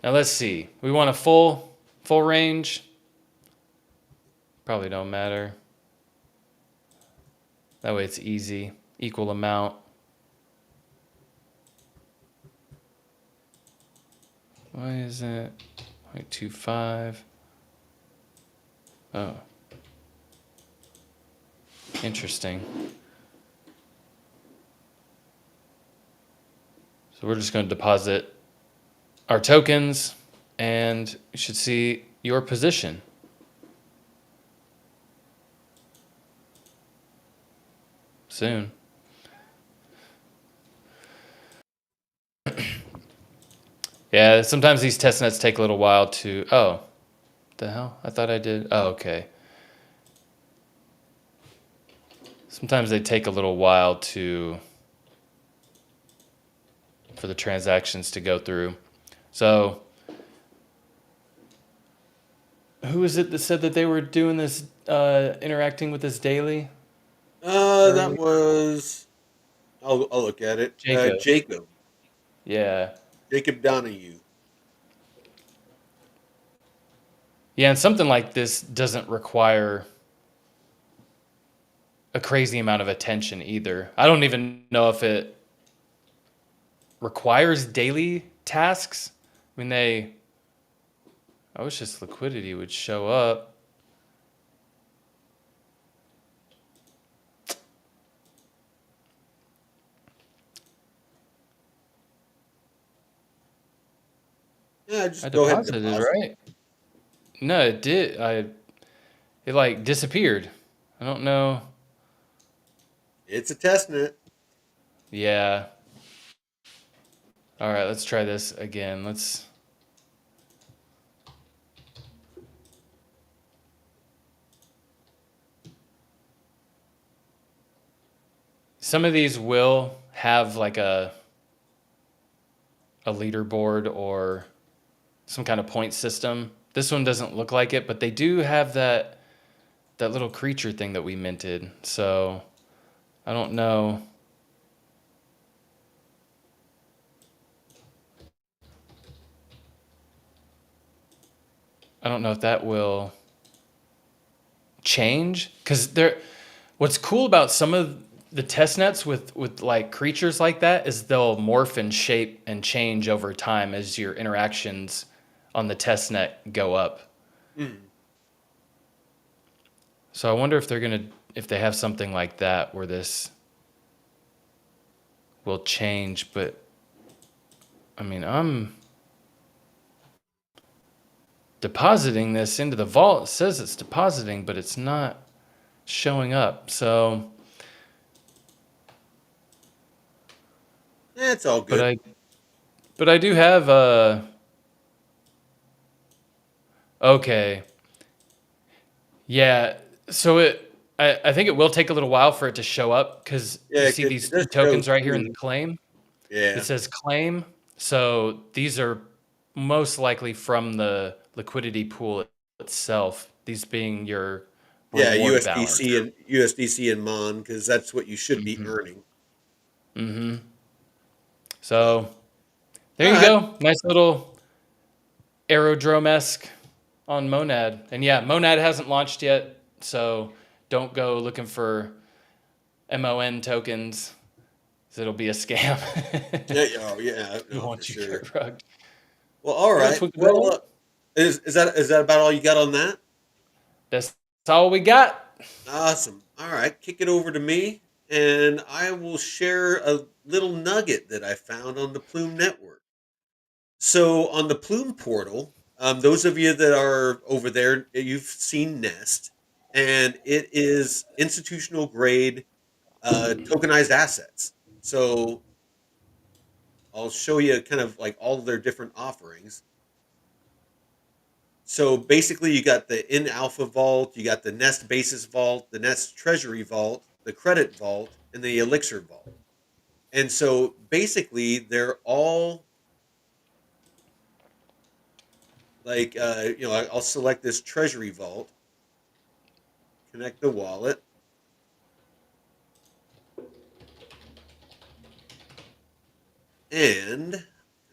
Now let's see. We want a full range. Probably don't matter. That way it's easy. Equal amount. Why is it 0.25? Oh, interesting. So we're just going to deposit our tokens and you should see your position soon. Yeah, sometimes these test nets take a little while to. Oh, the hell? I thought I did. Oh, okay. Sometimes they take a little while for the transactions to go through. So, who is it that said that they were doing this, interacting with this daily That earlier? was. I'll look at it. Jacob. Yeah. Jacob Donahue. Yeah, and something like this doesn't require a crazy amount of attention either. I don't even know if it requires daily tasks. I mean, I wish this liquidity would show up. Yeah, I just go ahead and deposited, deposit. right? No, it did. It like disappeared. I don't know. It's a test net. Yeah. All right, let's try this again. Let's. Some of these will have like a leaderboard or some kind of point system. This one doesn't look like it, but they do have that little creature thing that we minted. So I don't know. I don't know if that will change because there. What's cool about some of the test nets with like creatures like that is they'll morph and shape and change over time as your interactions on the test net go up. Mm. So I wonder if if they have something like that where this will change. But I mean, I'm depositing this into the vault. It says it's depositing, but it's not showing up. So, Yeah, it's all but good. I do have okay. Yeah. So I think it will take a little while for it to show up because you Yeah, see it these two does show tokens right here in the two. claim. It Yeah. says claim. So these are most likely from the liquidity pool itself. These being your Yeah, reward balance. USDC and Mon, because that's what you should be Mm-hmm. earning. Mm-hmm. So, So there all you right. go. Nice little aerodrome-esque on Monad. And yeah, Monad hasn't launched yet, so don't go looking for MON tokens. 'Cause it'll be a scam. Yeah, oh yeah, You no, for want you sure. get rugged. Well, all Well, right. Well, is that about all you got on that? that's all we got. Awesome. All right, kick it over to me, and I will share a little nugget that I found on the Plume Network. So on the Plume portal, those of you that are over there, you've seen Nest, and it is institutional grade tokenized assets. So I'll show you kind of like all of their different offerings. So basically, you got the in alpha vault, you got the Nest basis vault, the Nest treasury vault, the credit vault, and the elixir vault. And so basically, they're all like, I'll select this treasury vault, connect the wallet, and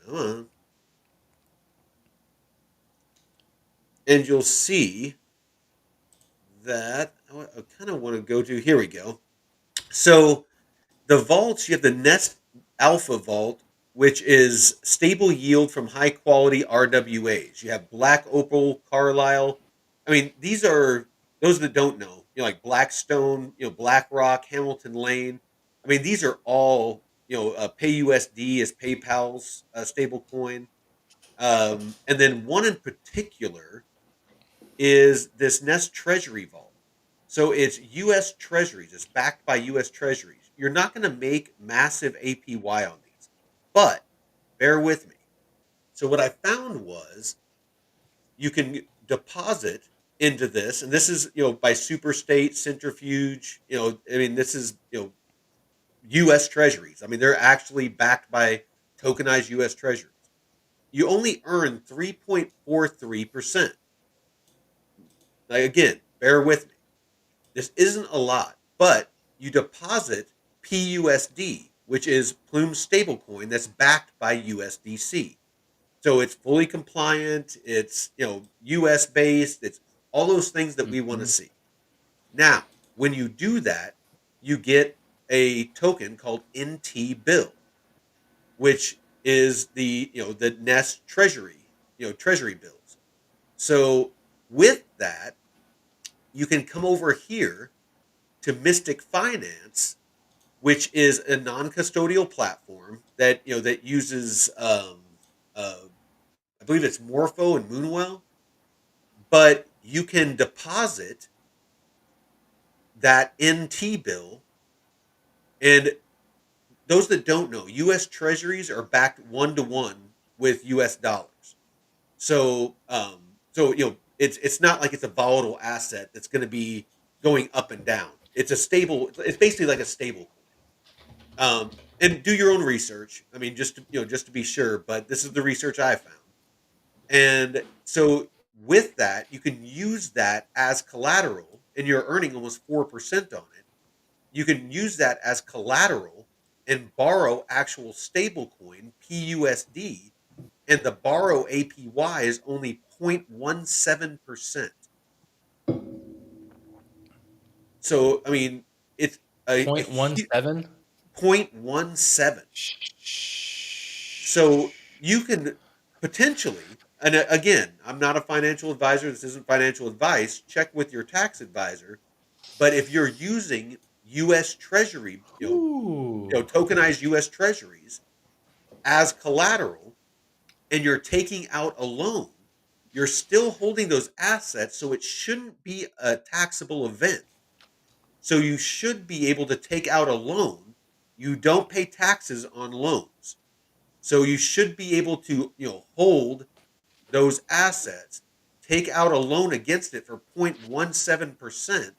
come on, and you'll see that I kind of want to go to. Here we go. So the vaults, you have the Nest Alpha Vault, which is stable yield from high quality RWAs. You have Black Opal, Carlisle. I mean, these are those that don't know, like Blackstone, BlackRock, Hamilton Lane. I mean, these are all, PayUSD is PayPal's stable coin. And then one in particular is this Nest Treasury Vault. So it's U.S. Treasuries. It's backed by U.S. Treasuries. You're not going to make massive APY on these, but bear with me. So what I found was you can deposit into this, and this is by Superstate, Centrifuge. I mean this is U.S. Treasuries. I mean they're actually backed by tokenized U.S. Treasuries. You only earn 3.43%. Now again, bear with me. This isn't a lot, but you deposit PUSD, which is Plume's stablecoin that's backed by USDC. So it's fully compliant, it's US based, it's all those things that we want to Mhm. see. Now, when you do that, you get a token called NT Bill, which is the Nest Treasury, Treasury bills. So with that, you can come over here to Mystic Finance, which is a non-custodial platform that that uses uh, I believe it's Morpho and Moonwell, but you can deposit that NT bill. And those that don't know, U.S. Treasuries are backed 1-to-1 with U.S. dollars. So it's not like it's a volatile asset that's going to be going up and down. It's a stable. It's basically like a stable coin. And do your own research. I mean, just to be sure. But this is the research I found. And so with that, you can use that as collateral, and you're earning almost 4% on it. You can use that as collateral and borrow actual stablecoin PUSD, and the borrow APY is only 0.17%. So I mean, it's a Point one huge seven. 0.17. So you can potentially, and again, I'm not a financial advisor. This isn't financial advice. Check with your tax advisor. But if you're using U.S. Treasury, Ooh. tokenized U.S. Treasuries as collateral, and you're taking out a loan, you're still holding those assets, so it shouldn't be a taxable event. So you should be able to take out a loan. You don't pay taxes on loans. So you should be able to, hold those assets, take out a loan against it for 0.17%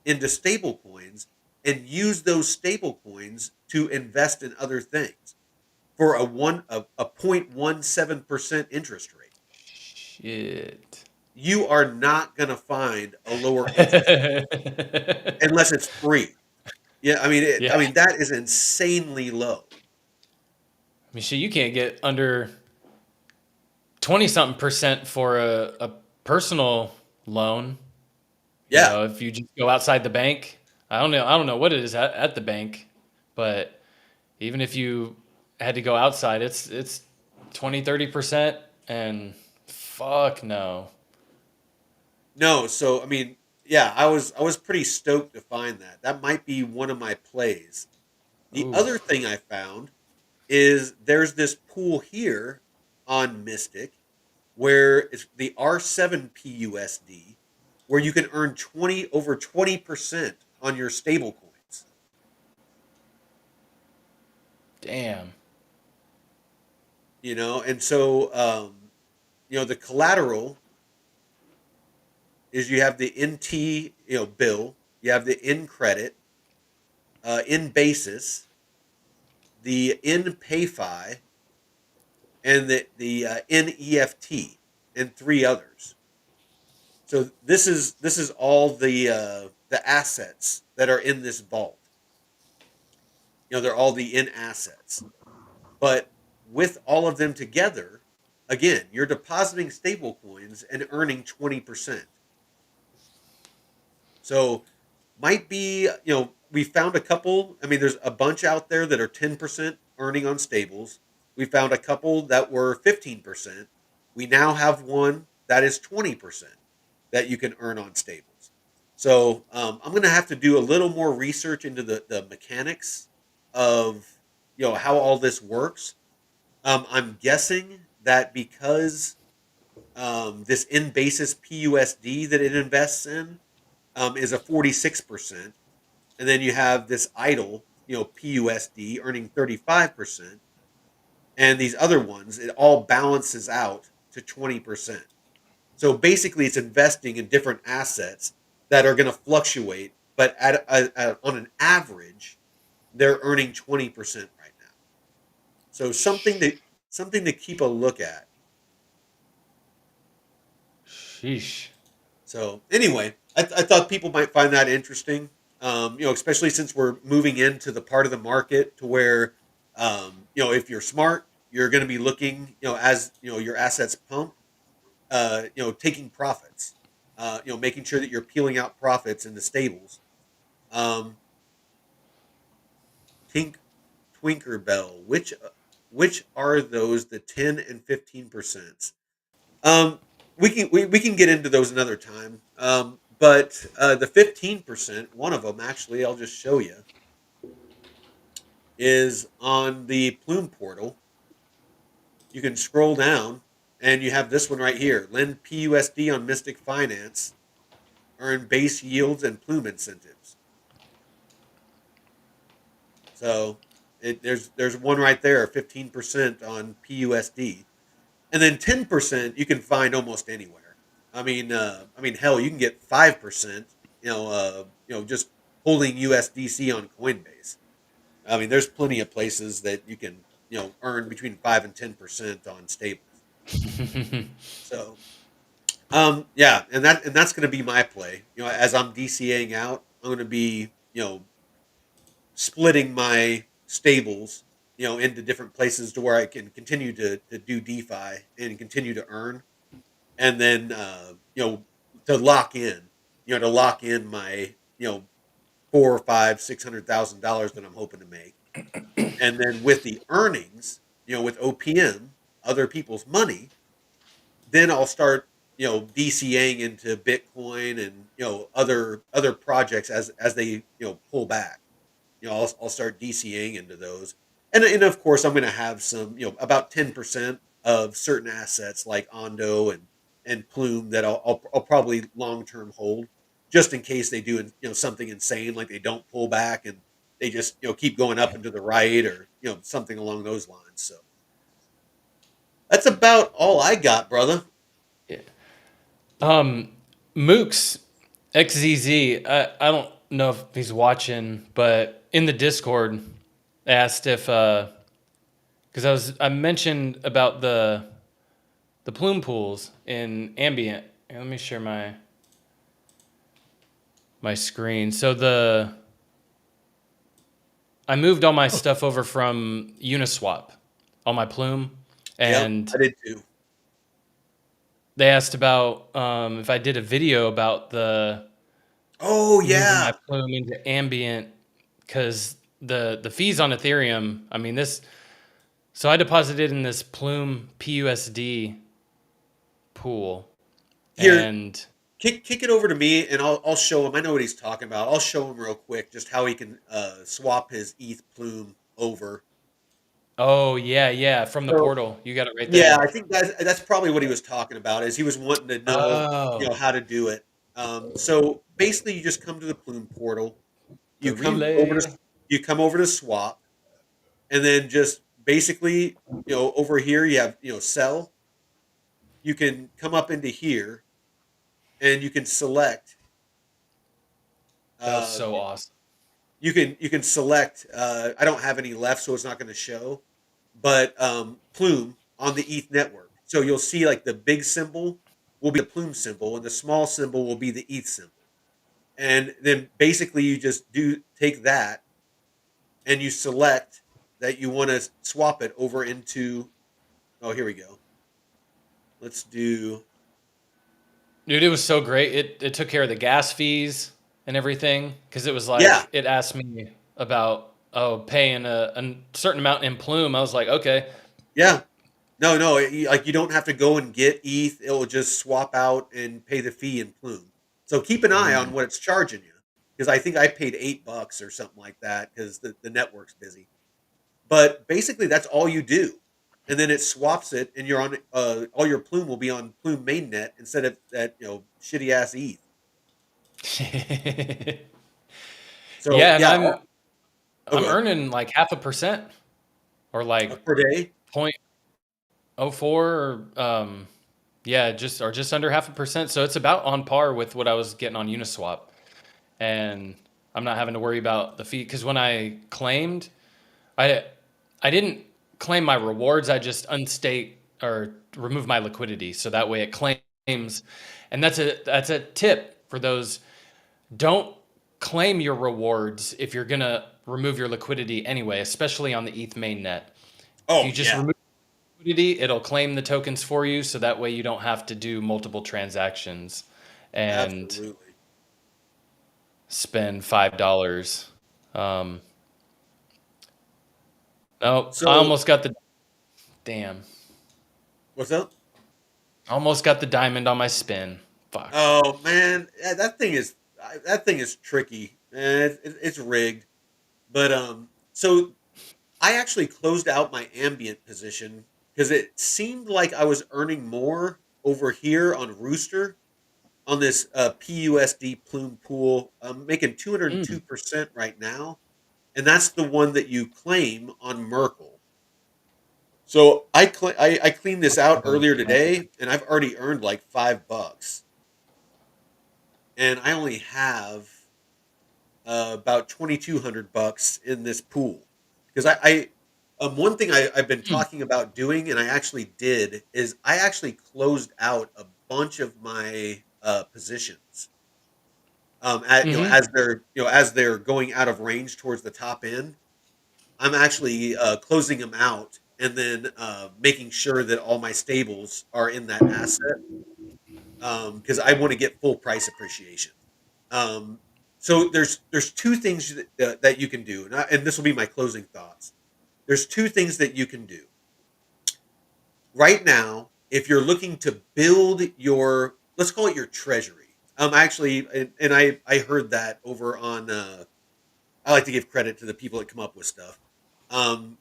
into stable coins, and use those stable coins to invest in other things for a 0.17% interest rate. Shit. You are not going to find a lower interest rate unless it's free. Yeah, Yeah. I mean that is insanely low. I mean, shit, you can't get under 20 something percent for a personal loan. You Yeah. know, if you just go outside the bank, I don't know what it is at the bank, but even if you had to go outside, it's 20-30%, and fuck no. No, so yeah, I was pretty stoked to find that. That might be one of my plays. The Ooh, other thing I found is there's this pool here on Mystic where it's the R7 PUSD, where you can earn 20% on your stable coins. damn. And so the collateral is you have the NT bill, you have the in credit, in basis, the in payfi, and the in EFT, and three others. So this is all the assets that are in this vault. They're all the in assets. But with all of them together, again, you're depositing stable coins and earning 20%. So might be, we found a couple. There's a bunch out there that are 10% earning on stables. We found a couple that were 15%. We now have one that is 20% that you can earn on stables. So I'm going to have to do a little more research into the mechanics of how all this works. I'm guessing that because this in basis PUSD that it invests in is a 46%, and then you have this idle, PUSD earning 35%, and these other ones, it all balances out to 20%. So basically, it's investing in different assets that are going to fluctuate, but on an average, they're earning 20% right now. So something to keep a look at. Sheesh. So anyway, I thought people might find that interesting. Especially since we're moving into the part of the market to where, if you're smart, you're going to be looking, as your assets pump, taking profits, making sure that you're peeling out profits in the stables. Um, Tink, Twinkerbell, which are those the 10 and 15%? Um, we can get into those another time. But the 15%, one of them actually, I'll just show you, is on the Plume portal. You can scroll down, And you have this one right here: lend PUSD on Mystic Finance, earn base yields and plume incentives. So there's one right there, 15% on PUSD, and then 10% you can find almost anywhere. I mean, hell, you can get 5%. Just holding USDC on Coinbase. I mean, there's plenty of places that you can earn between 5 and 10% on stables. So yeah, and that's going to be my play. As I'm DCAing out, I'm going to be splitting my stables into different places to where I can continue to do DeFi and continue to earn, and then to lock in my four or five $600,000 that I'm hoping to make, and then with the earnings, with OPM, other people's money, then I'll start DCAing into Bitcoin and other projects as they pull back. I'll start DCAing into those, and of course I'm going to have some about 10% of certain assets like Ondo and Plume that I'll probably long term hold just in case they do something insane, like they don't pull back and they just keep going up and to the right, or something along those lines. So that's about all I got, brother. Yeah. Mooks XZZ. I don't know if he's watching, but in the Discord, asked if because I mentioned about the plume pools in ambient. Here, let me share my screen. So I moved all my stuff over from Uniswap, all my plume, Yep, and I did too. they asked about if I did a video about the Oh moving my yeah. plume into ambient because the fees on Ethereum. I mean this. So I deposited in this plume PUSD pool, Here, and kick it over to me, and I'll show him. I know what he's talking about. I'll show him real quick just how he can swap his ETH plume over. oh yeah, from the So portal, you got it right yeah, there. I think that's probably what he was talking about. Is he was wanting to know Oh, how to do it. So basically, you just come to the plume portal. the You come over to relay. swap, and then just basically over here you have sell. You can come up into here, and you can select. That was Uh, so awesome. you can select. I don't have any left, so it's not going to show. But plume on the ETH network. So you'll see like the big symbol will be the plume symbol, and the small symbol will be the ETH symbol. And then basically you just do take that and you select that you want to swap it over into. Oh, here we go. Let's do. Dude, it was so great. It took care of the gas fees and everything because it was Yeah, like it asked me about paying a certain amount in plume. I was like, okay. yeah. No, no. Like you don't have to go and get ETH. It will just swap out and pay the fee in plume. So keep an eye on Mm. what it's charging you, because I think I paid $8 or something like that because the network's busy. But basically, that's all you do, and then it swaps it, and you're on. All your plume will be on Plume mainnet instead of that shitty ass ETH. So Yeah, and yeah. Oh, I'm good. earning like 0.5% or like Per day. 0.04 or yeah, just under 0.5%. So it's about on par with what I was getting on Uniswap, and I'm not having to worry about the fee because when I claimed, I I didn't claim my rewards. I just unstate or remove my liquidity so that way it claims. And that's a tip for those. Don't claim your rewards if you're gonna remove your liquidity anyway, especially on the ETH mainnet. If you Oh just yeah, remove liquidity, it'll claim the tokens for you, so that way you don't have to do multiple transactions and absolutely. spend $5. Um, no, I So almost got the damn. what's up? I almost got the diamond on my spin. Fuck. Oh man, yeah, that thing is tricky, and it's rigged. But so I actually closed out my ambient position because it seemed like I was earning more over here on Rooster on this PUSD plume pool. I'm making Mm. 202% right now, and that's the one that you claim on Merkle. So I cleaned this out earlier Okay. today, and I've already earned like $5, and I only have about $2,200 in this pool because one thing I've been Mm. talking about doing, and I actually did, is I actually closed out a bunch of my positions. At Mm-hmm. as they're going out of range towards the top end, I'm actually closing them out and then making sure that all my stables are in that asset because I want to get full price appreciation. Um, so there's two things that you can do, and this will be my closing thoughts. There's two things that you can do right now if you're looking to build your, let's call it your treasury. Actually, and I heard that over on. I like to give credit to the people that come up with stuff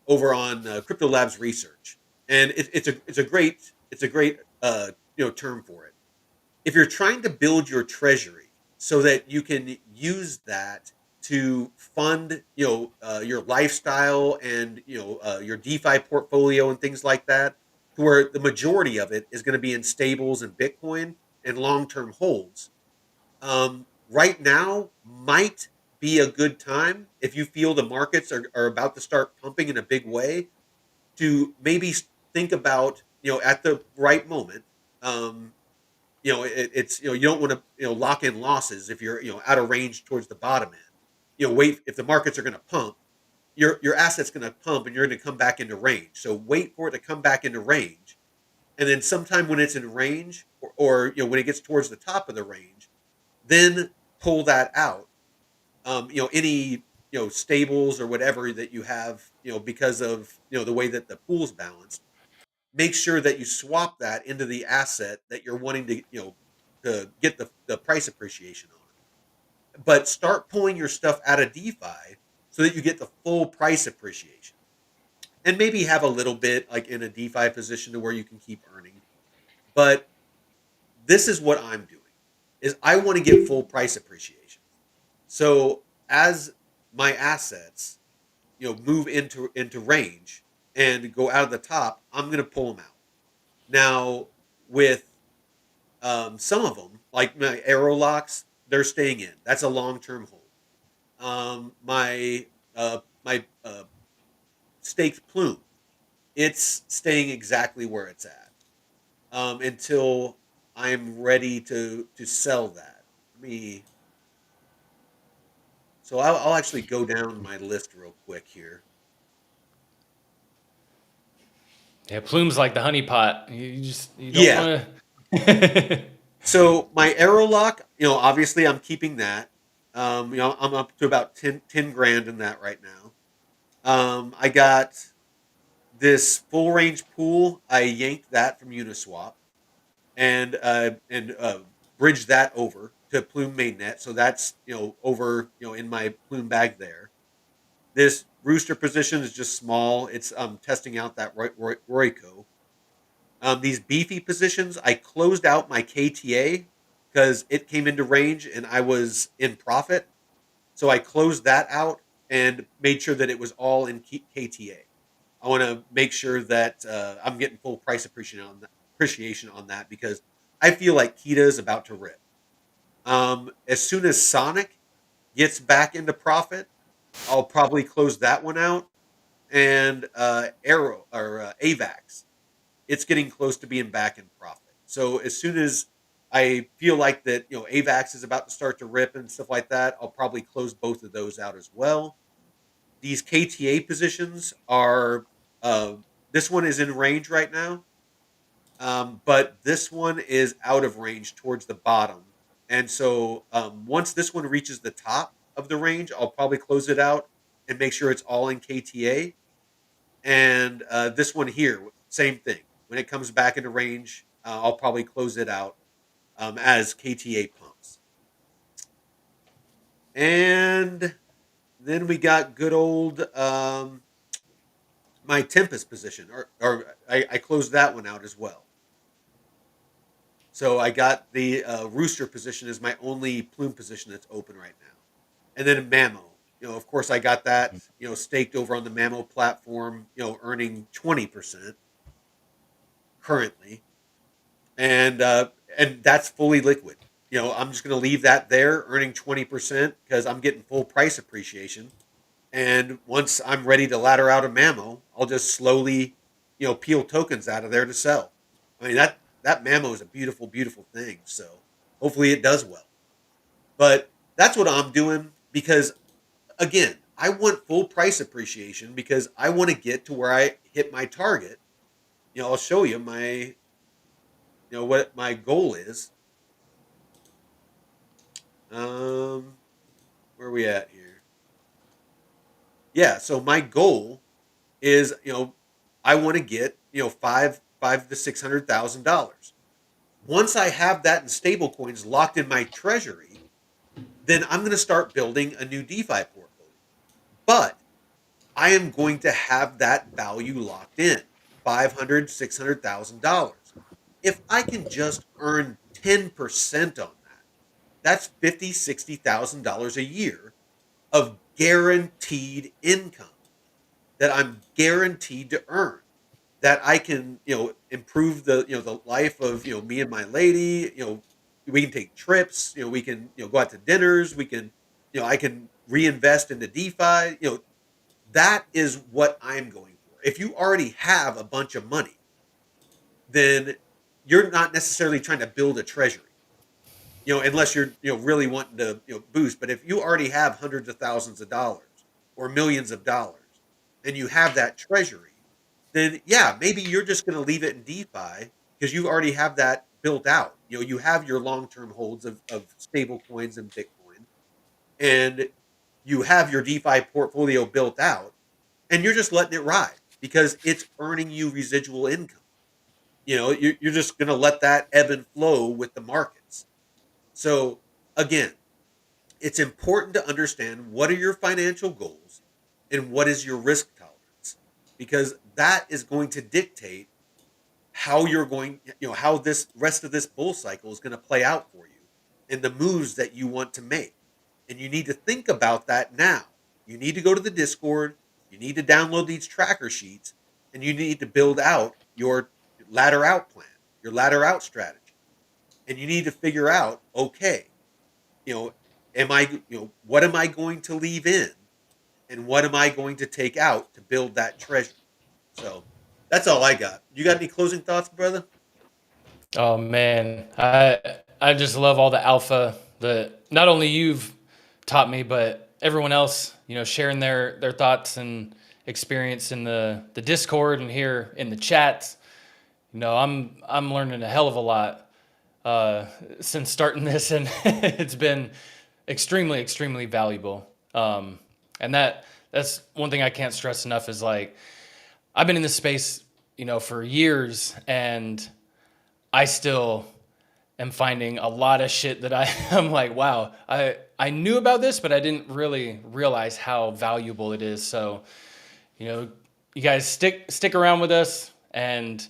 over on Crypto Labs Research, and it's a great term for it. If you're trying to build your treasury so that you can use that to fund your lifestyle and your DeFi portfolio and things like that, to where the majority of it is going to be in stables and Bitcoin and long-term holds. Right now might be a good time if you feel the markets are about to start pumping in a big way to maybe think about at the right moment. um, it's you don't want to lock in losses if you're out of range towards the bottom end. Wait, if the markets are going to pump, your asset's going to pump and you're going to come back into range. So wait for it to come back into range, and then sometime when it's in range, or when it gets towards the top of the range, then pull that out. Any stables or whatever that you have, because of the way that the pool's balanced, make sure that you swap that into the asset that you're wanting to get the price appreciation on. But start pulling your stuff out of DeFi so that you get the full price appreciation, and maybe have a little bit like in a DeFi position to where you can keep earning. But this is what I'm doing: is I want to get full price appreciation. So as my assets move into range and go out of the top, I'm going to pull them out. Now with some of them, like my arrow locks, they're staying in. That's a long term hold. My staked plume, it's staying exactly where it's at until I'm ready to sell that. Let me. So I'll actually go down my list real quick here. Yeah, plume's like the honey pot. You don't Yeah. want to. So my arrow lock, obviously I'm keeping that. I'm up to about 10 grand in that right now. I got this full range pool. I yanked that from Uniswap and bridged that over to Plume mainnet. So that's over in my Plume bag there. This rooster position is just small. It's testing out that Royco. These beefy positions, I closed out my KTA because it came into range and I was in profit. So I closed that out and made sure that it was all in KTA. I want to make sure that I'm getting full price appreciation on that because I feel like Kita is about to rip. As soon as Sonic gets back into profit, I'll probably close that one out. And Arrow or Avax, it's getting close to being back in profit. So as soon as I feel like that, Avax is about to start to rip and stuff like that, I'll probably close both of those out as well. These KTA positions are, uh, this one is in range right now, but this one is out of range towards the bottom. And so once this one reaches the top of the range, I'll probably close it out and make sure it's all in KTA. And this one here, same thing. When it comes back into range, I'll probably close it out as KTA pumps. And then we got good old my Tempest position, or I closed that one out as well. So I got the Rooster position as my only Plume position that's open right now, and then Mamo. Of course, I got that staked over on the Mamo platform. Earning 20% currently, and that's fully liquid. I'm just going to leave that there, earning 20% because I'm getting full price appreciation. And once I'm ready to ladder out a Mamo, I'll just slowly, peel tokens out of there to sell. I mean that Mamo is a beautiful, beautiful thing. So hopefully it does well. But that's what I'm doing because again, I want full price appreciation because I want to get to where I hit my target. I'll show you what my goal is. Um, where are we at here? Yeah, so my goal is I want to get five to $600,000. Once I have that in stable coins locked in my treasury, then I'm going to start building a new DeFi portfolio. But I am going to have that value locked in, $500,000, $600,000. If I can just earn 10% on that, that's $50,000, $60,000 a year of guaranteed income that I'm guaranteed to earn. That I can, improve the life of me and my lady. We can take trips. We can go out to dinners. We can, I can reinvest into DeFi. That is what I'm going for. If you already have a bunch of money, then you're not necessarily trying to build a treasury. Unless you're really wanting to boost. But if you already have hundreds of thousands of dollars or millions of dollars, and you have that treasury, then yeah, maybe you're just going to leave it in DeFi because you already have that built out. You have your long term holds of stable coins and Bitcoin, and you have your DeFi portfolio built out, and you're just letting it ride because it's earning you residual income. You're just going to let that ebb and flow with the markets. So again, it's important to understand what are your financial goals and what is your risk tolerance because that is going to dictate how you're going, how this rest of this bull cycle is going to play out for you and the moves that you want to make. And you need to think about that now. You need to go to the Discord, you need to download these tracker sheets, and you need to build out your ladder out plan, your ladder out strategy. And you need to figure out, okay, you know, what am I going to leave in and what am I going to take out to build that treasury? So that's all I got. You got any closing thoughts, brother? Oh man, I just love all the alpha that not only you've taught me, but everyone else, sharing their thoughts and experience in the Discord and here in the chats. I'm learning a hell of a lot since starting this, and it's been extremely, extremely valuable. And that's one thing I can't stress enough is like I've been in this space, for years, and I still am finding a lot of shit that I'm like, wow, I knew about this, but I didn't really realize how valuable it is. So, you guys stick around with us, and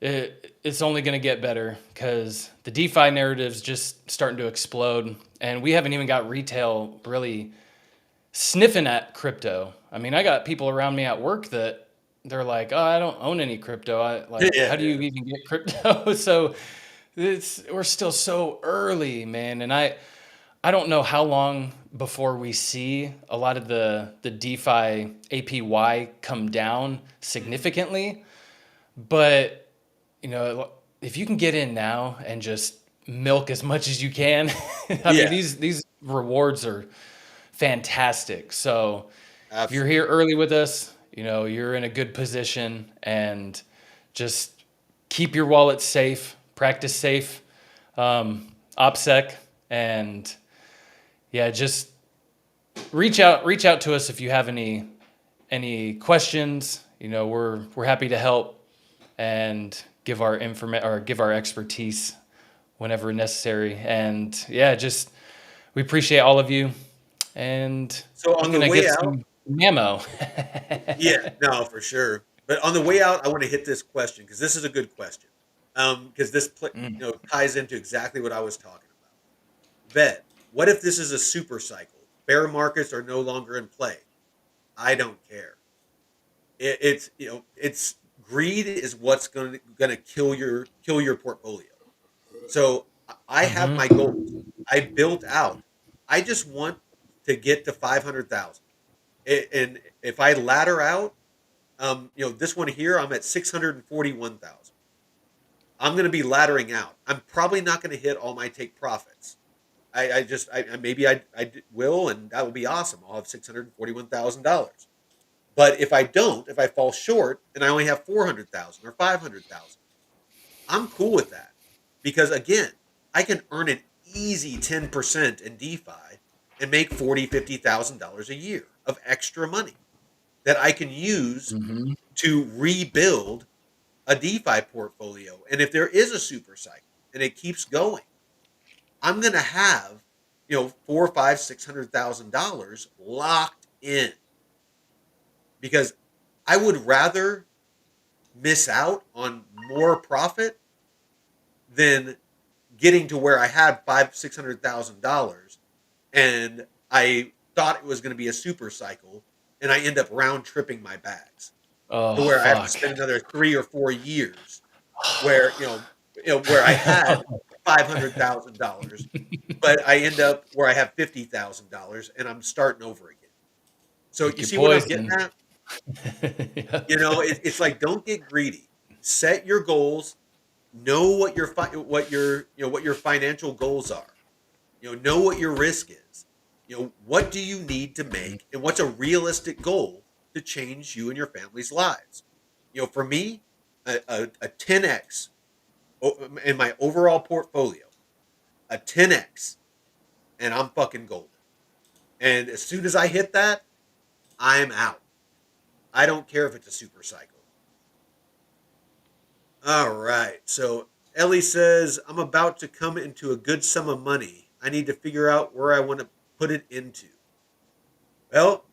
it's only going to get better because the DeFi narrative's just starting to explode, and we haven't even got retail really sniffing at crypto. I mean, I got people around me at work that they're like, "Oh, I don't own any crypto. How Yeah, do you yeah. even get crypto?" So we're still so early, man, and I don't know how long before we see a lot of the DeFi APY come down significantly, but if you can get in now and just milk as much as you can, I mean, Yeah, these rewards are fantastic. So if you're absolutely. here early with us, you're in a good position, and just keep your wallet safe, practice safe, OPSEC, and yeah, just reach out to us if you have any questions. We're happy to help and give our give our expertise whenever necessary. And yeah, just we appreciate all of you. And So I'm on the gonna way get out, some. Mamo. Yeah, no, for sure. But on the way out, I want to hit this question because this is a good question. Because Mm. ties into exactly what I was talking about. Vet, what if this is a super cycle? Bear markets are no longer in play. I don't care. It's greed is what's going to kill your portfolio. So I have my Mm-hmm. goals. I built out. I just want to get to 500,000. And if I ladder out, this one here, I'm at 641,000. I'm going to be laddering out. I'm probably not going to hit all my take profits. Maybe will, and that will be awesome. I'll have $641,000. But if I don't, if I fall short and I only have 400,000 or 500,000, I'm cool with that because again, I can earn an easy 10% in DeFi and make 40, $50,000 a year of extra money that I can use Mm-hmm. to rebuild a DeFi portfolio. And if there is a super cycle and it keeps going, I'm gonna have, four, five, $600,000 locked in because I would rather miss out on more profit than getting to where I had five, $600,000 and I thought it was going to be a super cycle, and I end up round tripping my bags Oh, to where I have to fuck. spend another 3 or 4 years where where I had $500,000, but I end up where I have $50,000 and I'm starting over again. So Pick you your see what I'm getting poison. at? Yep. It's like don't get greedy. Set your goals. Know what your financial goals are. Know what your risk is. What do you need to make, and what's a realistic goal to change you and your family's lives. For me, a 10x in my overall portfolio, a 10x, and I'm fucking golden. And as soon as I hit that, I'm out. I don't care if it's a super cycle. All right. So Ellie says, I'm about to come into a good sum of money. I need to figure out where I want to put it into. Well,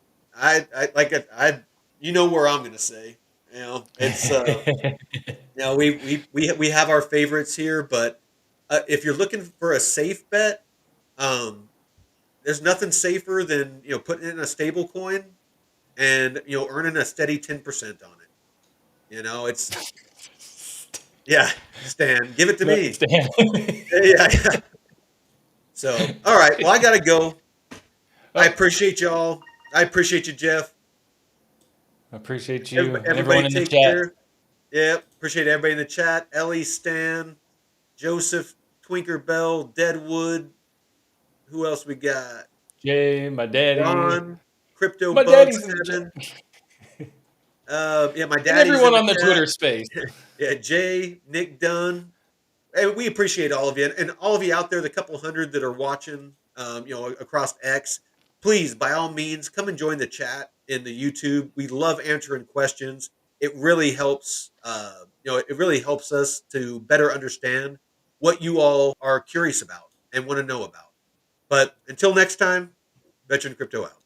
you know where I'm going to say. It's we have our favorites here, but if you're looking for a safe bet, um, there's nothing safer than putting in a stable coin and earning a steady 10% on it. It's yeah, Stan, give it to Yep, me. Stan. Yeah, yeah. So, all right. Well, I gotta go. I Oh, appreciate y'all. I appreciate you, Jeff. appreciate you Everybody, and everyone everybody in the take chat. care. Yep. Appreciate everybody in the chat. Ellie, Stan, Joseph, Twinker Bell, Deadwood. Who else we got? Jay, my daddy. Ron, Crypto My Bug daddy's in the chat. 7. Yeah, my And daddy's in everyone the on the chat. Twitter space. Yeah, Jay, Nick Dunn. And we appreciate all of you, and all of you out there, the couple hundred that are watching, across X. Please, by all means, come and join the chat in the YouTube. We love answering questions. It really helps. It really helps us to better understand what you all are curious about and want to know about. But until next time, Veteran Crypto out.